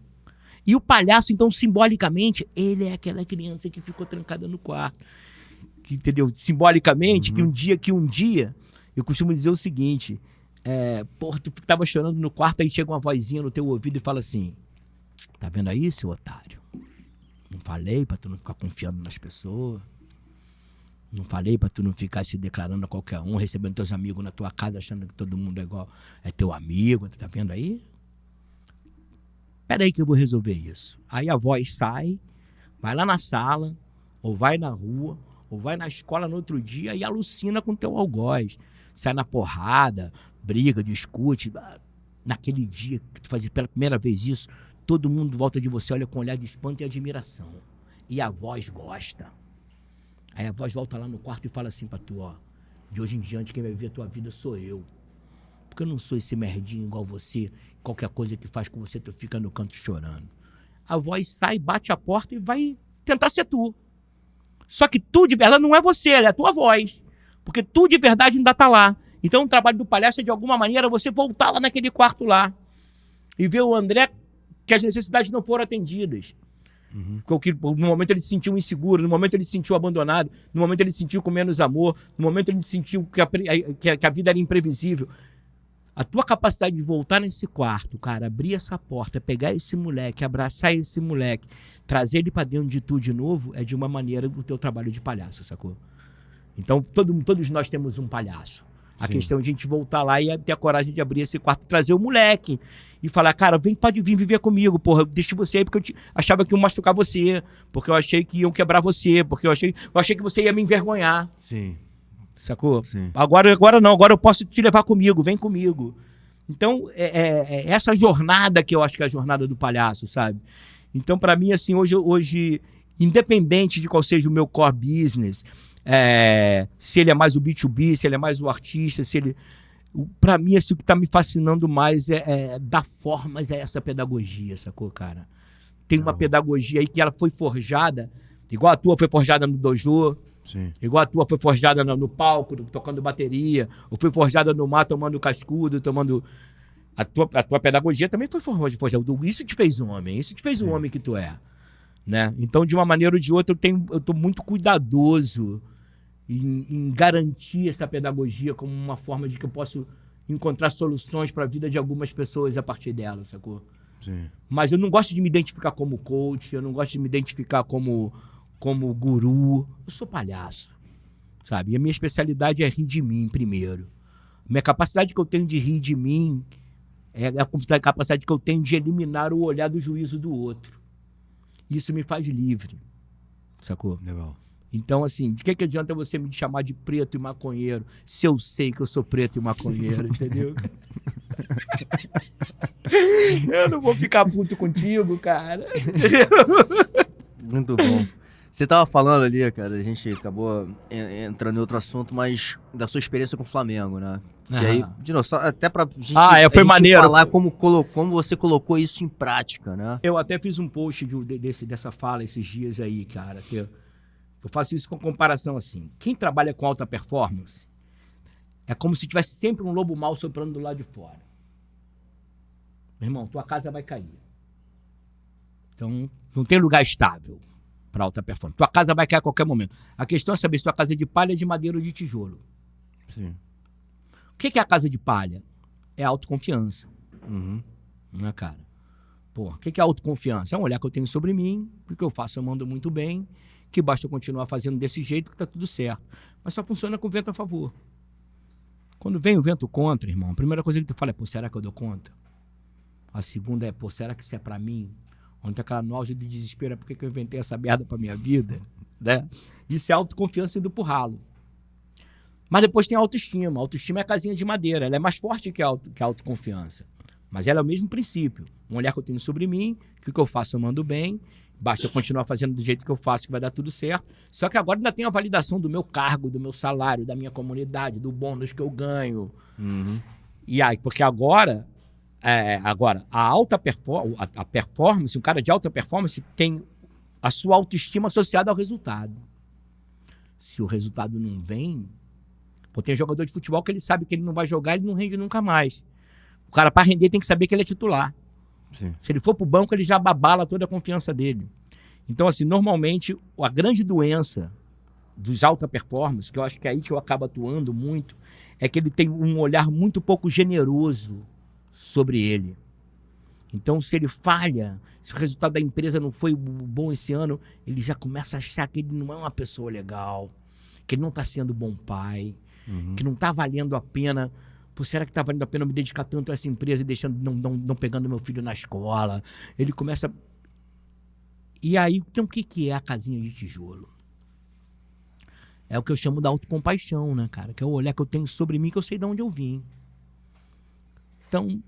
E o palhaço, então, simbolicamente, ele é aquela criança que ficou trancada no quarto. Que, entendeu? Simbolicamente, que um dia, eu costumo dizer o seguinte, porra, tu tava chorando no quarto, aí chega uma vozinha no teu ouvido e fala assim, tá vendo aí, seu otário? Não falei pra tu não ficar confiando nas pessoas. Não falei pra tu não ficar se declarando a qualquer um, recebendo teus amigos na tua casa, achando que todo mundo é teu amigo, tá vendo aí? Pera aí que eu vou resolver isso. Aí a voz sai, vai lá na sala, ou vai na rua, ou vai na escola no outro dia e alucina com teu algoz. Sai na porrada, briga, discute. Naquele dia que tu fazia pela primeira vez isso, todo mundo em volta de você olha com um olhar de espanto e admiração. E a voz gosta. Aí a voz volta lá no quarto e fala assim pra tu, ó, de hoje em diante quem vai viver a tua vida sou eu. Porque eu não sou esse merdinho igual você, qualquer coisa que faz com você, tu fica no canto chorando. A voz sai, bate a porta e vai tentar ser tu. Só que tu, ela não é você, ela é a tua voz. Porque tu de verdade ainda tá lá. Então o trabalho do palhaço é de alguma maneira você voltar lá naquele quarto lá e ver o André que as necessidades não foram atendidas. No momento ele se sentiu inseguro, no momento ele se sentiu abandonado, no momento ele se sentiu com menos amor, no momento ele sentiu que a vida era imprevisível. A tua capacidade de voltar nesse quarto, cara, abrir essa porta, pegar esse moleque, abraçar esse moleque, trazer ele pra dentro de tu de novo, é de uma maneira o teu trabalho de palhaço, sacou? Então todos nós temos um palhaço. A questão é a gente voltar lá e ter a coragem de abrir esse quarto, trazer o moleque e falar, cara, pode vir viver comigo, porra, eu deixo você aí porque eu achava que iam machucar você, porque eu achei que iam quebrar você, porque eu achei que você ia me envergonhar. Sim. Sacou? Sim. Agora não, agora eu posso te levar comigo, vem comigo. Então, essa jornada que eu acho que é a jornada do palhaço, sabe? Então, pra mim, assim, hoje, independente de qual seja o meu core business, se ele é mais o B2B, se ele é mais o artista, pra mim, assim, o que tá me fascinando mais é dar formas a essa pedagogia, sacou, cara? Tem uma pedagogia aí que ela foi forjada, igual a tua foi forjada no dojo, Sim. igual a tua foi forjada no palco, tocando bateria, ou foi forjada no mar, tomando cascudo, tomando... A tua pedagogia também foi forjada. Isso te fez um homem, isso te fez o homem que tu é, né? Então, de uma maneira ou de outra, eu tô muito cuidadoso em garantir essa pedagogia como uma forma de que eu posso encontrar soluções para a vida de algumas pessoas a partir dela, sacou? Sim. Mas eu não gosto de me identificar como coach, eu não gosto de me identificar como guru. Eu sou palhaço, sabe? E a minha especialidade é rir de mim primeiro. A minha capacidade que eu tenho de rir de mim é a capacidade que eu tenho de eliminar o olhar do juízo do outro. Isso me faz livre, sacou? Legal. Então, assim, de que adianta você me chamar de preto e maconheiro se eu sei que eu sou preto e maconheiro, entendeu? Eu não vou ficar puto contigo, cara. Muito bom. Você tava falando ali, cara, a gente acabou entrando em outro assunto, mas da sua experiência com o Flamengo, né? E aí, de novo, até pra gente, foi maneiro. Falar como você colocou isso em prática, né? Eu até fiz um post dessa fala esses dias aí, cara, que eu faço isso com comparação assim. Quem trabalha com alta performance é como se tivesse sempre um lobo mau soprando do lado de fora. Meu irmão, tua casa vai cair. Então, não tem lugar estável. para alta performance. Tua casa vai cair a qualquer momento. A questão é saber se tua casa é de palha, de madeira ou de tijolo. Sim. O que é a casa de palha? É autoconfiança. Uhum. Né, cara? Pô, o que é autoconfiança? É um olhar que eu tenho sobre mim, o que eu faço eu mando muito bem, que basta eu continuar fazendo desse jeito que tá tudo certo. Mas só funciona com o vento a favor. Quando vem o vento contra, irmão, a primeira coisa que tu fala é, pô, será que eu dou conta? A segunda é, pô, será que isso é pra mim? Onde tá aquela noja de desespero, é por que eu inventei essa merda pra minha vida? Né? Isso é autoconfiança indo pro ralo. Mas depois tem a autoestima. A autoestima é a casinha de madeira. Ela é mais forte que a autoconfiança. Mas ela é o mesmo princípio. Um olhar que eu tenho sobre mim, que o que eu faço eu mando bem, basta eu continuar fazendo do jeito que eu faço que vai dar tudo certo. Só que agora ainda tem a validação do meu cargo, do meu salário, da minha comunidade, do bônus que eu ganho. Uhum. E aí, porque agora a performance, um cara de alta performance tem a sua autoestima associada ao resultado. Se o resultado não vem... Pô, tem jogador de futebol que ele sabe que ele não vai jogar, ele não rende nunca mais. O cara, para render, tem que saber que ele é titular. Sim. Se ele for pro banco, ele já babala toda a confiança dele. Então, assim, normalmente, a grande doença dos alta performance, que eu acho que é aí que eu acabo atuando muito, é que ele tem um olhar muito pouco generoso sobre ele. Então, se ele falha, se o resultado da empresa não foi bom esse ano, ele já começa a achar que ele não é uma pessoa legal, que ele não está sendo bom pai, que não está valendo a pena. Pô, será que está valendo a pena eu me dedicar tanto a essa empresa e deixando, não pegando meu filho na escola? Ele começa... E aí, então o que é a casinha de tijolo? É o que eu chamo da autocompaixão, né, cara? Que é o olhar que eu tenho sobre mim, que eu sei de onde eu vim. Então,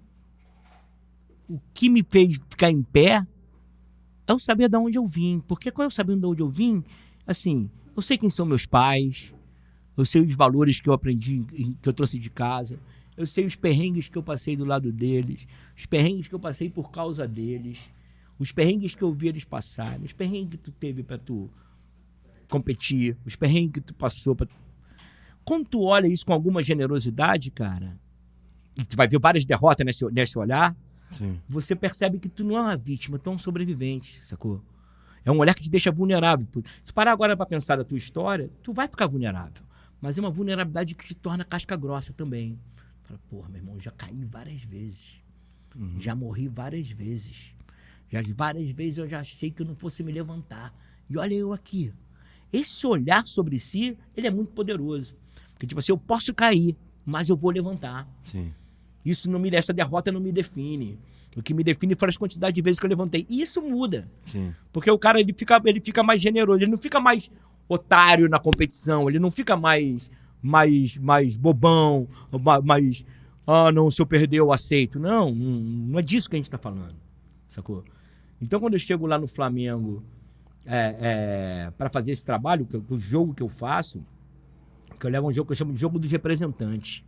o que me fez ficar em pé é eu saber de onde eu vim. Porque quando eu sabendo de onde eu vim, assim, eu sei quem são meus pais, eu sei os valores que eu aprendi, que eu trouxe de casa, eu sei os perrengues que eu passei do lado deles, os perrengues que eu passei por causa deles, os perrengues que eu vi eles passarem, os perrengues que tu teve pra tu competir, os perrengues que tu passou pra... Quando tu olha isso com alguma generosidade, cara, e tu vai ver várias derrotas nesse olhar, Sim. você percebe que tu não é uma vítima, tu é um sobrevivente, sacou? É um olhar que te deixa vulnerável. Se parar agora pra pensar da tua história, tu vai ficar vulnerável. Mas é uma vulnerabilidade que te torna casca grossa também. Fala, porra, meu irmão, eu já caí várias vezes. Já morri várias vezes. Várias vezes eu já achei que eu não fosse me levantar. E olha eu aqui. Esse olhar sobre si, ele é muito poderoso. Porque, tipo assim, eu posso cair, mas eu vou levantar. Sim. Essa derrota não me define. O que me define foram as quantidades de vezes que eu levantei. E isso muda. Sim. Porque o cara, ele fica mais generoso. Ele não fica mais otário na competição. Ele não fica mais bobão. Mais, não, se eu perder, eu aceito. Não é disso que a gente tá falando. Sacou? Então, quando eu chego lá no Flamengo para fazer esse trabalho, o jogo que eu faço, que eu levo um jogo que eu chamo de jogo dos representantes.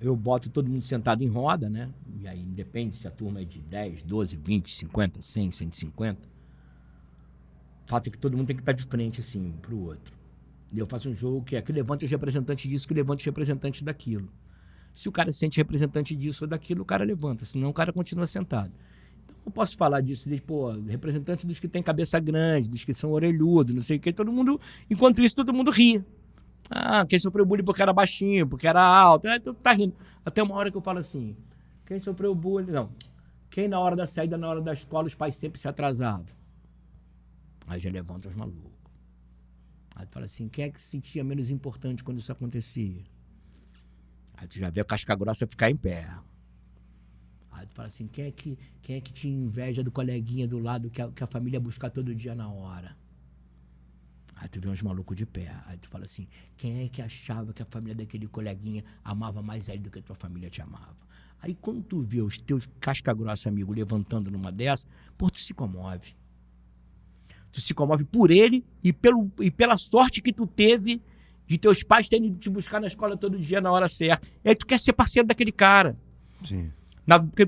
Eu boto todo mundo sentado em roda, né? E aí depende se a turma é de 10, 12, 20, 50, 100, 150. O fato é que todo mundo tem que estar de frente, assim, pro outro. E eu faço um jogo que levanta os representantes disso, que levanta os representantes daquilo. Se o cara se sente representante disso ou daquilo, o cara levanta, senão o cara continua sentado. Então eu posso falar disso, representante dos que tem cabeça grande, dos que são orelhudos, não sei o que, todo mundo... Enquanto isso, todo mundo ri. Quem sofreu bullying porque era baixinho, porque era alto, tá rindo. Até uma hora que eu falo assim, quem sofreu bullying, não. Quem na hora da saída, na hora da escola, os pais sempre se atrasavam. Aí já levanta os malucos. Aí tu fala assim, quem é que se sentia menos importante quando isso acontecia? Aí tu já vê a casca grossa ficar em pé. Aí tu fala assim, quem é que tinha inveja do coleguinha do lado que a família ia buscar todo dia na hora? Aí tu vê uns malucos de pé. Aí tu fala assim, quem é que achava que a família daquele coleguinha amava mais ele do que a tua família te amava? Aí quando tu vê os teus casca grossa amigos levantando numa dessa, pô, tu se comove. Tu se comove por ele e pela sorte que tu teve de teus pais terem de te buscar na escola todo dia na hora certa. E aí tu quer ser parceiro daquele cara. Sim.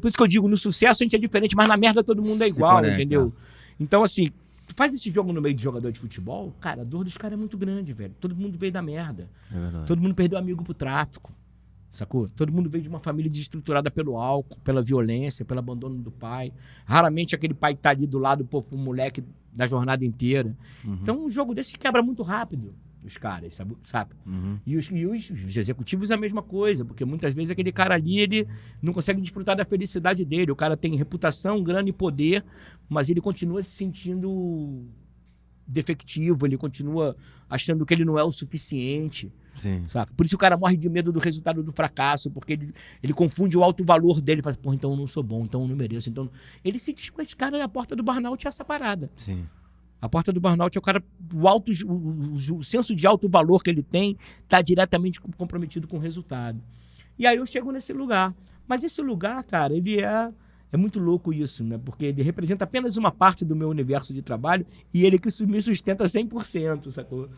Por isso que eu digo, no sucesso a gente é diferente, mas na merda todo mundo é igual, conecta. Entendeu? Então, assim, tu faz esse jogo no meio de jogador de futebol, cara, a dor dos caras é muito grande, velho. Todo mundo veio da merda. É verdade. Todo mundo perdeu amigo pro tráfico. Sacou? Todo mundo veio de uma família desestruturada pelo álcool, pela violência, pelo abandono do pai. Raramente aquele pai tá ali do lado, pô, um moleque da jornada inteira. Então, um jogo desse quebra muito rápido os caras, saca? E os executivos é a mesma coisa, porque muitas vezes aquele cara ali, ele não consegue desfrutar da felicidade dele. O cara tem reputação, grana e poder, mas ele continua se sentindo defectivo, ele continua achando que ele não é o suficiente. Sim. Saca? Por isso o cara morre de medo do resultado do fracasso, porque ele confunde o alto valor dele, fala, pô, então eu não sou bom, então eu não mereço. Então... Ele se diz com esse cara na porta do burnout é essa parada. Sim. A porta do burnout é o cara, o senso de alto valor que ele tem está diretamente comprometido com o resultado. E aí eu chego nesse lugar. Mas esse lugar, cara, ele é muito louco isso, né? Porque ele representa apenas uma parte do meu universo de trabalho e ele que me sustenta 100%, sacou?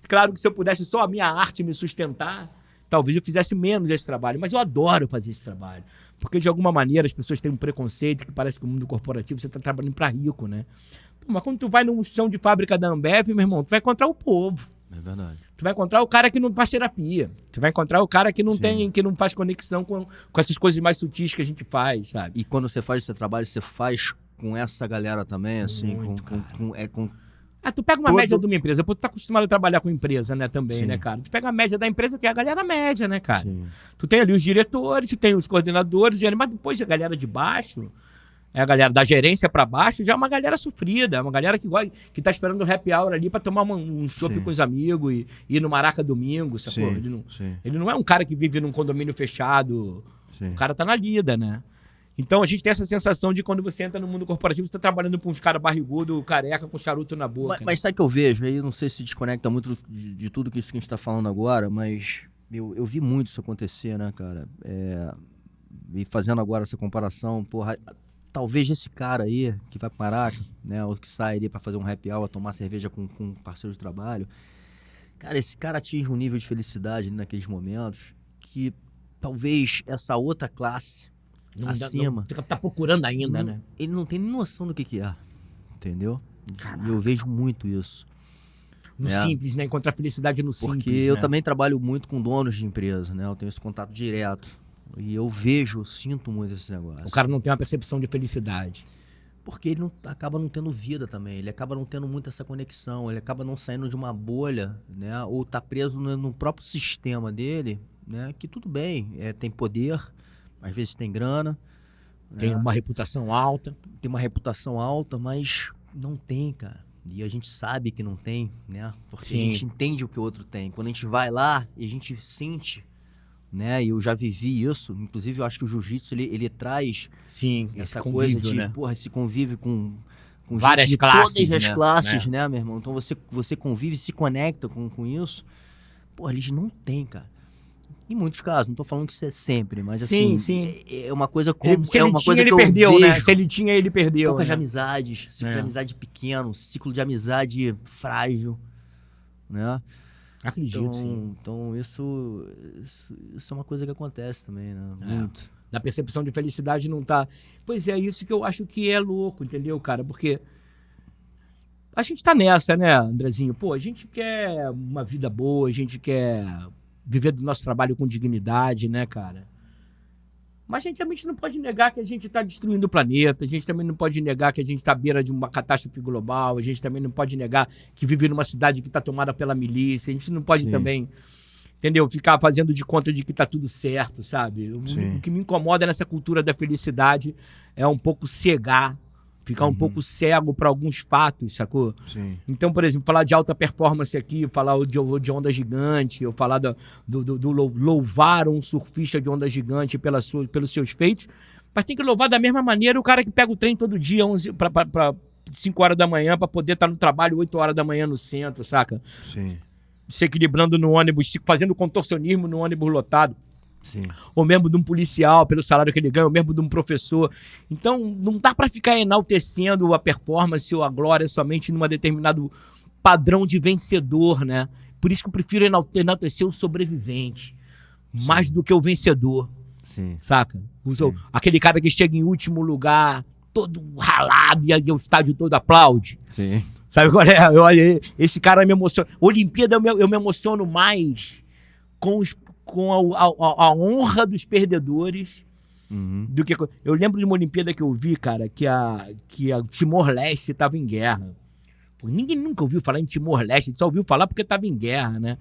Claro que se eu pudesse só a minha arte me sustentar, talvez eu fizesse menos esse trabalho, mas eu adoro fazer esse trabalho. Porque, de alguma maneira, as pessoas têm um preconceito que parece que o mundo corporativo você está trabalhando para rico, né? Pô, mas quando tu vai num chão de fábrica da Ambev, meu irmão, tu vai encontrar o povo. É verdade. Tu vai encontrar o cara que não faz terapia. Tu vai encontrar o cara que não tem, que não faz conexão com essas coisas mais sutis que a gente faz, sabe? E quando você faz esse trabalho, você faz com essa galera também, assim, Tu pega uma média de uma empresa, pô, tu tá acostumado a trabalhar com empresa, né, também, né, cara? Tu pega a média da empresa, que é a galera média, né, cara? Sim. Tu tem ali os diretores, tu tem os coordenadores, mas depois a galera de baixo, a galera da gerência pra baixo, já é uma galera sofrida, é uma galera que tá esperando o happy hour ali pra tomar um chopp com os amigos e ir no Maraca domingo, sacou? Ele não é um cara que vive num condomínio fechado, o cara tá na lida, né? Então a gente tem essa sensação de quando você entra no mundo corporativo, você tá trabalhando com uns caras barrigudo, careca, com charuto na boca. Mas sabe o que eu vejo? Aí não sei se desconecta muito de tudo que isso que a gente tá falando agora, mas eu vi muito isso acontecer, né, cara? E fazendo agora essa comparação, porra, talvez esse cara aí que vai para Maraca, né, ou que sai ali pra fazer um happy hour, tomar cerveja com um parceiro de trabalho, cara, esse cara atinge um nível de felicidade naqueles momentos que talvez essa outra classe acima. Tá procurando ainda, né? Ele não tem nem noção do que é, entendeu? E eu vejo muito isso. No simples, né? Encontrar felicidade no simples. Porque eu também trabalho muito com donos de empresa, né? Eu tenho esse contato direto. E eu sinto muito esse negócio. O cara não tem uma percepção de felicidade. Porque ele acaba não tendo vida também. Ele acaba não tendo muito essa conexão. Ele acaba não saindo de uma bolha, né? Ou tá preso no próprio sistema dele, né? Que tudo bem, tem poder. Às vezes tem grana. Tem uma reputação alta. Tem uma reputação alta, mas não tem, cara. E a gente sabe que não tem, né? Porque a gente entende o que o outro tem. Quando a gente vai lá e a gente sente, né? E eu já vivi isso. Inclusive, eu acho que o jiu-jitsu, ele traz essa coisa de, né? Porra, esse convive com várias gente de classes, todas as classes, né, meu irmão? Então você convive, se conecta com isso. Porra, eles não tem, cara. Em muitos casos, não tô falando que isso é sempre, mas assim, é uma coisa como se ele tinha, ele perdeu, né? Se ele tinha, ele perdeu. Poucas amizades, ciclo de amizade pequeno, ciclo de amizade frágil, né? Acredito, sim. Então isso é uma coisa que acontece também, né? Muito. Da percepção de felicidade não tá... Pois é, isso que eu acho que é louco, entendeu, cara? Porque a gente tá nessa, né, Andrezinho? Pô, a gente quer uma vida boa, a gente quer viver do nosso trabalho com dignidade, né, cara? Mas a gente também não pode negar que a gente está destruindo o planeta, a gente também não pode negar que a gente está à beira de uma catástrofe global, a gente também não pode negar que vive numa cidade que está tomada pela milícia, a gente não pode também, entendeu? Ficar fazendo de conta de que está tudo certo, sabe? O que me incomoda nessa cultura da felicidade é um pouco cegar, ficar um pouco cego para alguns fatos, sacou? Sim. Então, por exemplo, falar de alta performance aqui, falar de onda gigante, ou falar do louvar um surfista de onda gigante pelos seus feitos, mas tem que louvar da mesma maneira o cara que pega o trem todo dia para 5 horas da manhã para poder estar no trabalho 8 horas da manhã no centro, saca? Sim. Se equilibrando no ônibus, fazendo contorcionismo no ônibus lotado. Sim. Ou mesmo de um policial pelo salário que ele ganha, ou mesmo de um professor. Então não dá para ficar enaltecendo a performance ou a glória somente num determinado padrão de vencedor, né? Por isso que eu prefiro enaltecer o sobrevivente mais do que o vencedor. Sim. Saca? Aquele cara que chega em último lugar, todo ralado, e o estádio todo aplaude. Sim. Sabe qual é? Esse cara me emociona. Olimpíada eu me emociono mais com a honra dos perdedores do que... Eu lembro de uma Olimpíada que eu vi, cara, que a Timor-Leste estava em guerra. Pô, ninguém nunca ouviu falar em Timor-Leste, só ouviu falar porque estava em guerra, né?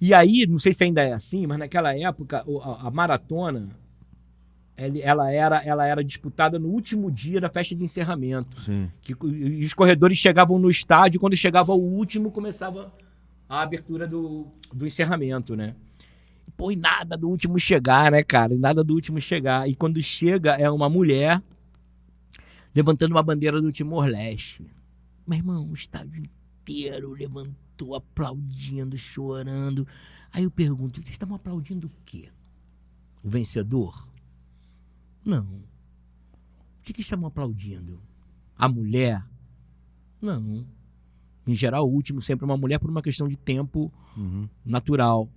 E aí, não sei se ainda é assim, mas naquela época a maratona ela era disputada no último dia da festa de encerramento. Sim. E os corredores chegavam no estádio, quando chegava o último, começava a abertura do encerramento, né? Pô, e nada do último chegar, né, cara? E nada do último chegar. E quando chega, é uma mulher levantando uma bandeira do Timor-Leste. Meu irmão, o estádio inteiro levantou, aplaudindo, chorando. Aí eu pergunto, vocês estavam aplaudindo o quê? O vencedor? Não. O que estavam aplaudindo? A mulher? Não. Em geral, o último sempre é uma mulher por uma questão de tempo natural.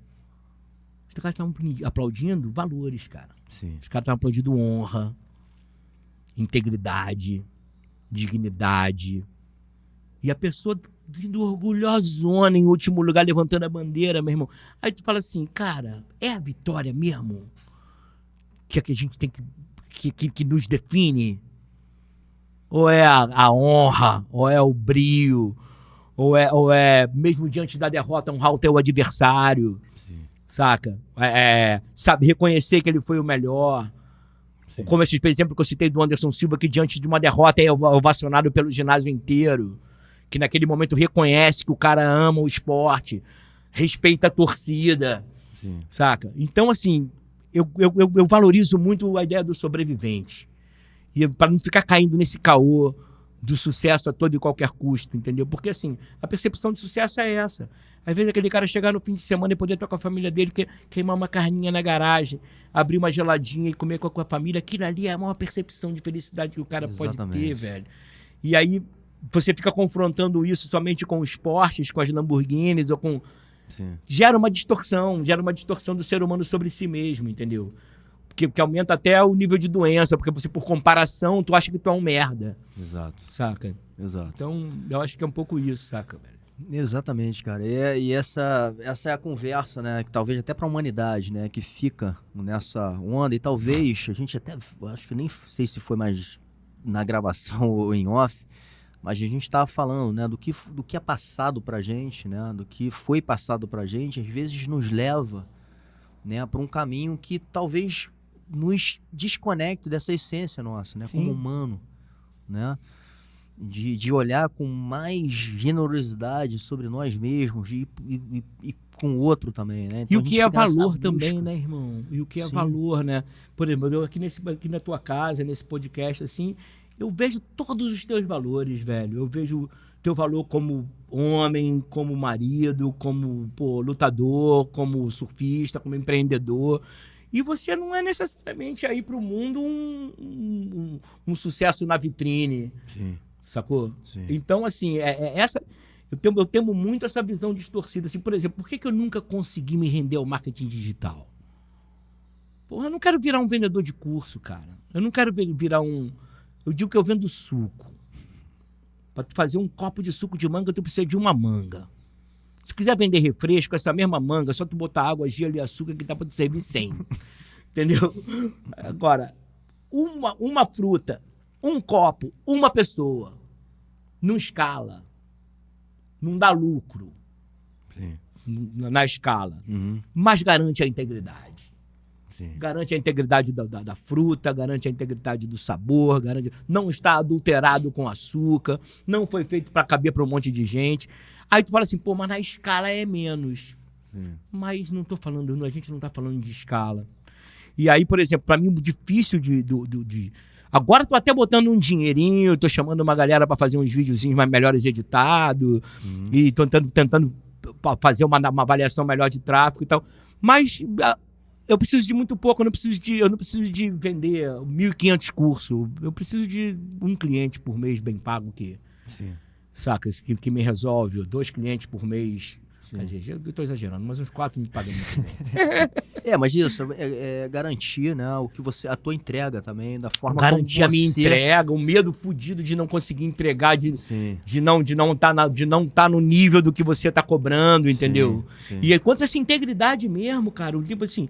Os caras estavam aplaudindo valores, cara. Sim. Os caras estavam aplaudindo honra, integridade, dignidade. E a pessoa vindo orgulhosona em último lugar, levantando a bandeira, meu irmão. Aí tu fala assim, cara, é a vitória mesmo que a gente tem que nos define? Ou é a honra? Ou é o brio? Ou é mesmo diante da derrota, honrar o teu adversário? Sim. Saca? Sabe, reconhecer que ele foi o melhor. Sim. Como esse exemplo que eu citei do Anderson Silva, que diante de uma derrota é ovacionado pelo ginásio inteiro. Que naquele momento reconhece que o cara ama o esporte, respeita a torcida. Sim. Saca? Então, assim, eu valorizo muito a ideia do sobrevivente. E para não ficar caindo nesse caô do sucesso a todo e qualquer custo, entendeu? Porque, assim, a percepção de sucesso é essa. Às vezes aquele cara chegar no fim de semana e poder estar com a família dele, queimar uma carninha na garagem, abrir uma geladinha e comer com a família, aquilo ali é a maior percepção de felicidade que o cara pode ter, velho. E aí você fica confrontando isso somente com os Porsches, com as Lamborghinis ou com... Sim. Gera uma distorção do ser humano sobre si mesmo, entendeu? Que aumenta até o nível de doença, porque você, por comparação, tu acha que tu é um merda. Exato. Saca? Exato. Então, eu acho que é um pouco isso, saca, velho? Exatamente, cara. E essa é a conversa, né? Que talvez até para a humanidade, né? Que fica nessa onda. E talvez, a gente até... Acho que nem sei se foi mais na gravação ou em off, mas a gente estava falando, né? Do que é passado pra gente, né? Do que foi passado pra gente, às vezes nos leva, né? Para um caminho que talvez nos desconecte dessa essência nossa, né? Sim. Como humano, né? De olhar com mais generosidade sobre nós mesmos e com o outro também, né? Então, e o que é valor busca também, né, irmão? E o que é Sim. valor, né? Por exemplo, eu aqui na tua casa, nesse podcast, assim, eu vejo todos os teus valores, velho. Eu vejo teu valor como homem, como marido, como lutador, como surfista, como empreendedor. E você não é necessariamente aí pro mundo um sucesso na vitrine. Sim. Sacou? Sim. Então, assim, essa... Eu temo muito essa visão distorcida. Assim, por exemplo, por que eu nunca consegui me render ao marketing digital? Porra, eu não quero virar um vendedor de curso, cara. Eu não quero virar um... Eu digo que eu vendo suco. Pra tu fazer um copo de suco de manga, tu precisa de uma manga. Se quiser vender refresco, essa mesma manga, só tu botar água, gelo e açúcar que dá pra tu servir 100. Entendeu? Agora, uma fruta, um copo, uma pessoa, não escala. Não dá lucro. Sim. Na escala. Uhum. Mas garante a integridade. Sim. Garante a integridade da fruta, garante a integridade do sabor, não está adulterado com açúcar, não foi feito para caber para um monte de gente. Aí tu fala assim, pô, mas na escala é menos. Sim. Mas não tô falando, a gente não tá falando de escala. E aí, por exemplo, para mim, difícil de... Agora tô até botando um dinheirinho, tô chamando uma galera para fazer uns videozinhos mais melhores editados, e tô tentando fazer uma avaliação melhor de tráfego e tal. Mas eu preciso de muito pouco, eu não preciso de vender 1.500 cursos. Eu preciso de um cliente por mês bem pago Sim. saca, que me resolve, 2 clientes por mês. Sim. Quer dizer, eu tô exagerando, mas uns 4 me pagam muito bem. Mas isso é garantir, né, o que você, a tua entrega também, da forma Garantir como a minha você... entrega, o medo fudido de não conseguir entregar, Sim. de não tá no nível do que você tá cobrando, entendeu? Sim. E quanto a essa integridade mesmo, cara, tipo assim,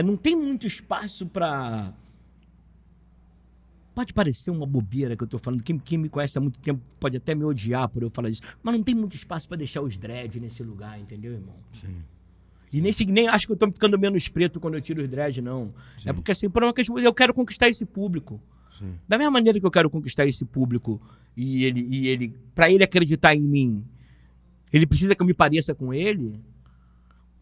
não tem muito espaço pra Pode parecer uma bobeira que eu tô falando. Quem me conhece há muito tempo pode até me odiar por eu falar isso. Mas não tem muito espaço pra deixar os dreads nesse lugar, entendeu, irmão? Sim. E nem acho que eu tô ficando menos preto quando eu tiro os dreads, não. Sim. É porque, assim, por uma questão, eu quero conquistar esse público. Sim. Da mesma maneira que eu quero conquistar esse público e ele para ele acreditar em mim, ele precisa que eu me pareça com ele.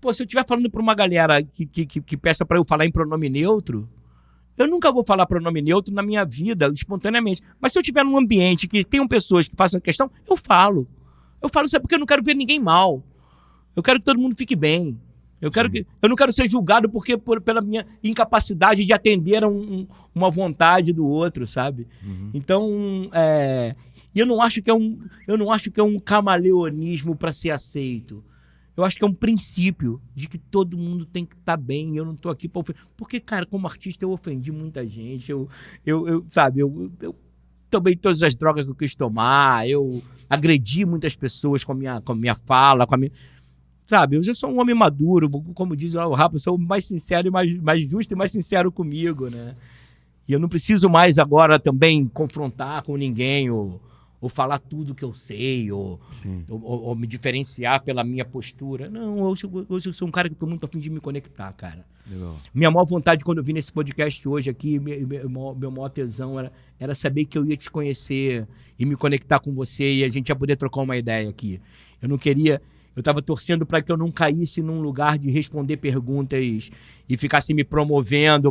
Pô, se eu estiver falando pra uma galera que peça pra eu falar em pronome neutro, eu nunca vou falar pronome neutro na minha vida, espontaneamente. Mas se eu estiver num ambiente que tenham pessoas que façam questão, eu falo. Eu falo isso porque eu não quero ver ninguém mal. Eu quero que todo mundo fique bem. Eu não quero ser julgado pela minha incapacidade de atender a uma vontade do outro, sabe? Uhum. Então, eu não acho que é um camaleonismo para ser aceito. Eu acho que é um princípio de que todo mundo tem que estar bem. Eu não tô aqui para ofender. Porque, cara, como artista eu ofendi muita gente. Eu tomei todas as drogas que eu quis tomar. Eu agredi muitas pessoas com a minha fala, sabe, eu já sou um homem maduro, como diz o Rafa, eu sou mais sincero e mais justo e mais sincero comigo, né? E eu não preciso mais agora também confrontar com ninguém ou falar tudo que eu sei ou me diferenciar pela minha postura. Não, hoje eu sou um cara que estou muito a fim de me conectar, cara. Legal. Minha maior vontade quando eu vim nesse podcast hoje aqui, meu maior tesão era saber que eu ia te conhecer e me conectar com você e a gente ia poder trocar uma ideia aqui. Eu estava torcendo para que eu não caísse num lugar de responder perguntas e ficasse me promovendo.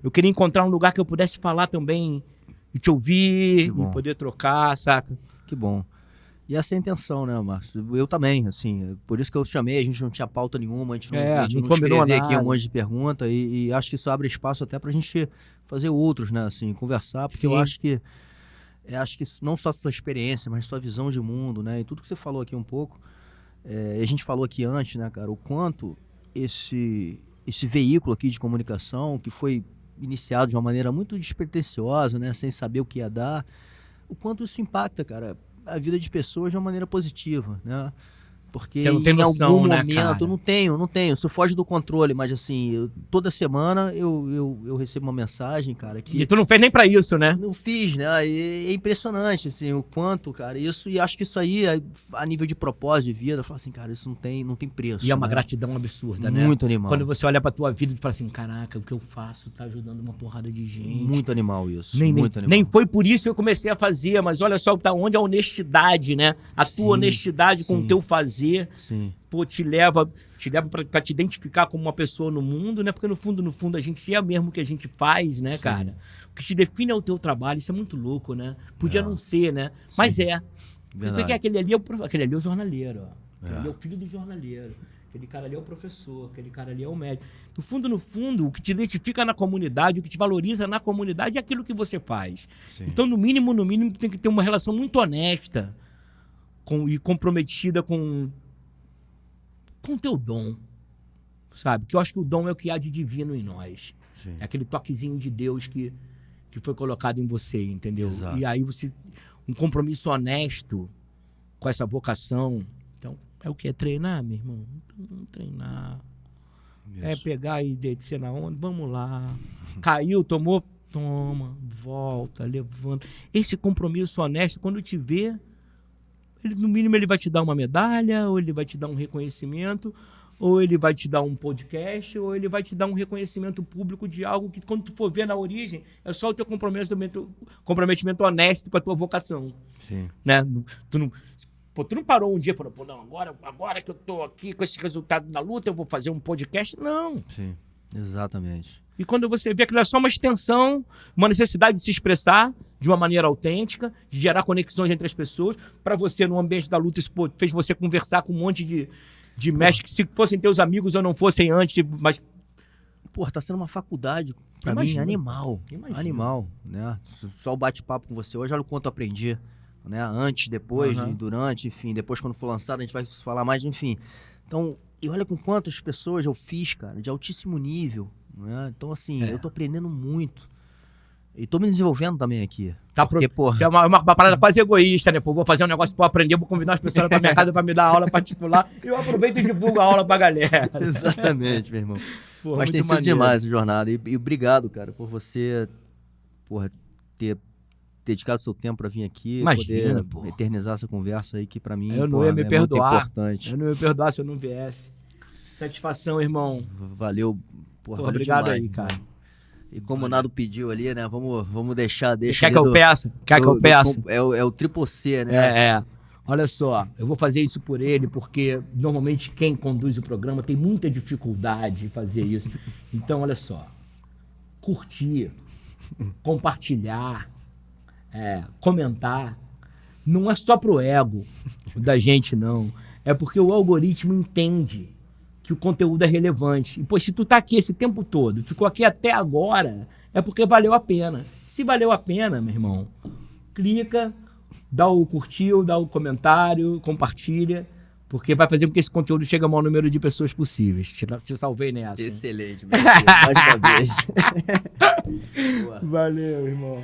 Eu queria encontrar um lugar que eu pudesse falar também e te ouvir e poder trocar, saca? Que bom. E essa é a intenção, né, Márcio? Eu também, assim, por isso que eu te chamei, a gente não tinha pauta nenhuma, a gente não combinou escreveu aqui nada. um monte de pergunta e acho que isso abre espaço até pra gente fazer outros, né, assim, conversar, porque Sim. eu acho que não só a sua experiência, mas a sua visão de mundo, né, e tudo que você falou aqui um pouco, a gente falou aqui antes, né, cara, o quanto esse veículo aqui de comunicação, que foi iniciado de uma maneira muito despretensiosa, né, sem saber o que ia dar, o quanto isso impacta, cara, a vida de pessoas de uma maneira positiva, né? Porque você não tem em noção, algum né, momento, cara? eu não tenho, isso foge do controle, mas assim, toda semana eu recebo uma mensagem, cara, que E tu não fez nem pra isso, né? não fiz, né? E é impressionante, assim, o quanto, cara, isso, e acho que isso aí, a nível de propósito de vida, eu falo assim, cara, isso não tem preço. E é uma né? gratidão absurda, né? Muito animal. Quando você olha pra tua vida e fala assim, caraca, o que eu faço tá ajudando uma porrada de gente. Muito animal isso. Nem, nem foi por isso que eu comecei a fazer, mas olha só onde a honestidade, né? A tua honestidade com o teu fazer, Sim. pô, te leva pra te identificar como uma pessoa no mundo, né? Porque no fundo a gente é mesmo o que a gente faz, né, cara? O que te define é o teu trabalho, isso é muito louco, né? Podia não ser, né? Mas é. Verdade. Porque aquele ali é o jornaleiro, ó. Aquele ali é o filho do jornaleiro. Aquele cara ali é o professor, aquele cara ali é o médico. No fundo, o que te identifica na comunidade, o que te valoriza na comunidade é aquilo que você faz. Sim. Então, no mínimo, tem que ter uma relação muito honesta e comprometida com o teu dom, sabe? Que eu acho que o dom é o que há de divino em nós. Sim. É aquele toquezinho de Deus que foi colocado em você, entendeu? Exato. E aí um compromisso honesto com essa vocação. Então, é o que? É treinar, meu irmão? Então, vamos treinar. Isso. É pegar e descer na onda, vamos lá. Caiu, tomou, toma, volta, levanta. Esse compromisso honesto, quando te vê, no mínimo ele vai te dar uma medalha, ou ele vai te dar um reconhecimento, ou ele vai te dar um podcast, ou ele vai te dar um reconhecimento público de algo que, quando tu for ver na origem, é só o teu comprometimento honesto com a tua vocação. Sim. Né? Tu não parou um dia e falou, pô, não, agora que eu tô aqui com esse resultado na luta, eu vou fazer um podcast. Não. Sim, exatamente. E quando você vê aquilo é só uma extensão, uma necessidade de se expressar de uma maneira autêntica, de gerar conexões entre as pessoas, para você, no ambiente da luta, isso fez você conversar com um monte de mestres que, se fossem teus amigos ou não fossem antes, mas... Pô, tá sendo uma faculdade pra Imagina. mim animal. Imagina. Animal, né? Só o bate-papo com você hoje, olha o quanto eu aprendi. Né? Antes, depois, durante, enfim, depois quando for lançado a gente vai falar mais, enfim. Então, e olha com quantas pessoas eu fiz, cara, de altíssimo nível, né? Então, assim, eu tô aprendendo muito. E tô me desenvolvendo também aqui. Tá, porque, é uma parada quase egoísta, né? Pô, vou fazer um negócio pra aprender, vou convidar as pessoas pra minha casa pra me dar aula particular. E eu aproveito e divulgo a aula pra galera. Exatamente, meu irmão. Porra, mas muito tem sido maneiro. demais a jornada. E obrigado, cara, por você, porra, ter dedicado seu tempo para vir aqui, Imagina, poder eternizar essa conversa aí, que para mim eu não ia me perdoar. Muito importante. Eu não ia me perdoar se eu não viesse. Satisfação, irmão. Valeu. Porra, valeu obrigado demais, aí, cara. E como o Nado pediu ali, né? Vamos deixar... Quer que eu peça? Quer que eu peça? É o triplo C, né? Olha só, eu vou fazer isso por ele, porque normalmente quem conduz o programa tem muita dificuldade de fazer isso. Então, olha só. Curtir, compartilhar, comentar, não é só pro ego da gente, não. É porque o algoritmo entende que o conteúdo é relevante. E, pô, se tu tá aqui esse tempo todo, ficou aqui até agora, é porque valeu a pena. Se valeu a pena, meu irmão, clica, dá o curtiu, dá o comentário, compartilha, porque vai fazer com que esse conteúdo chegue ao maior número de pessoas possíveis. Te salvei nessa. Excelente, meu Deus. Mais uma vez. Valeu, irmão.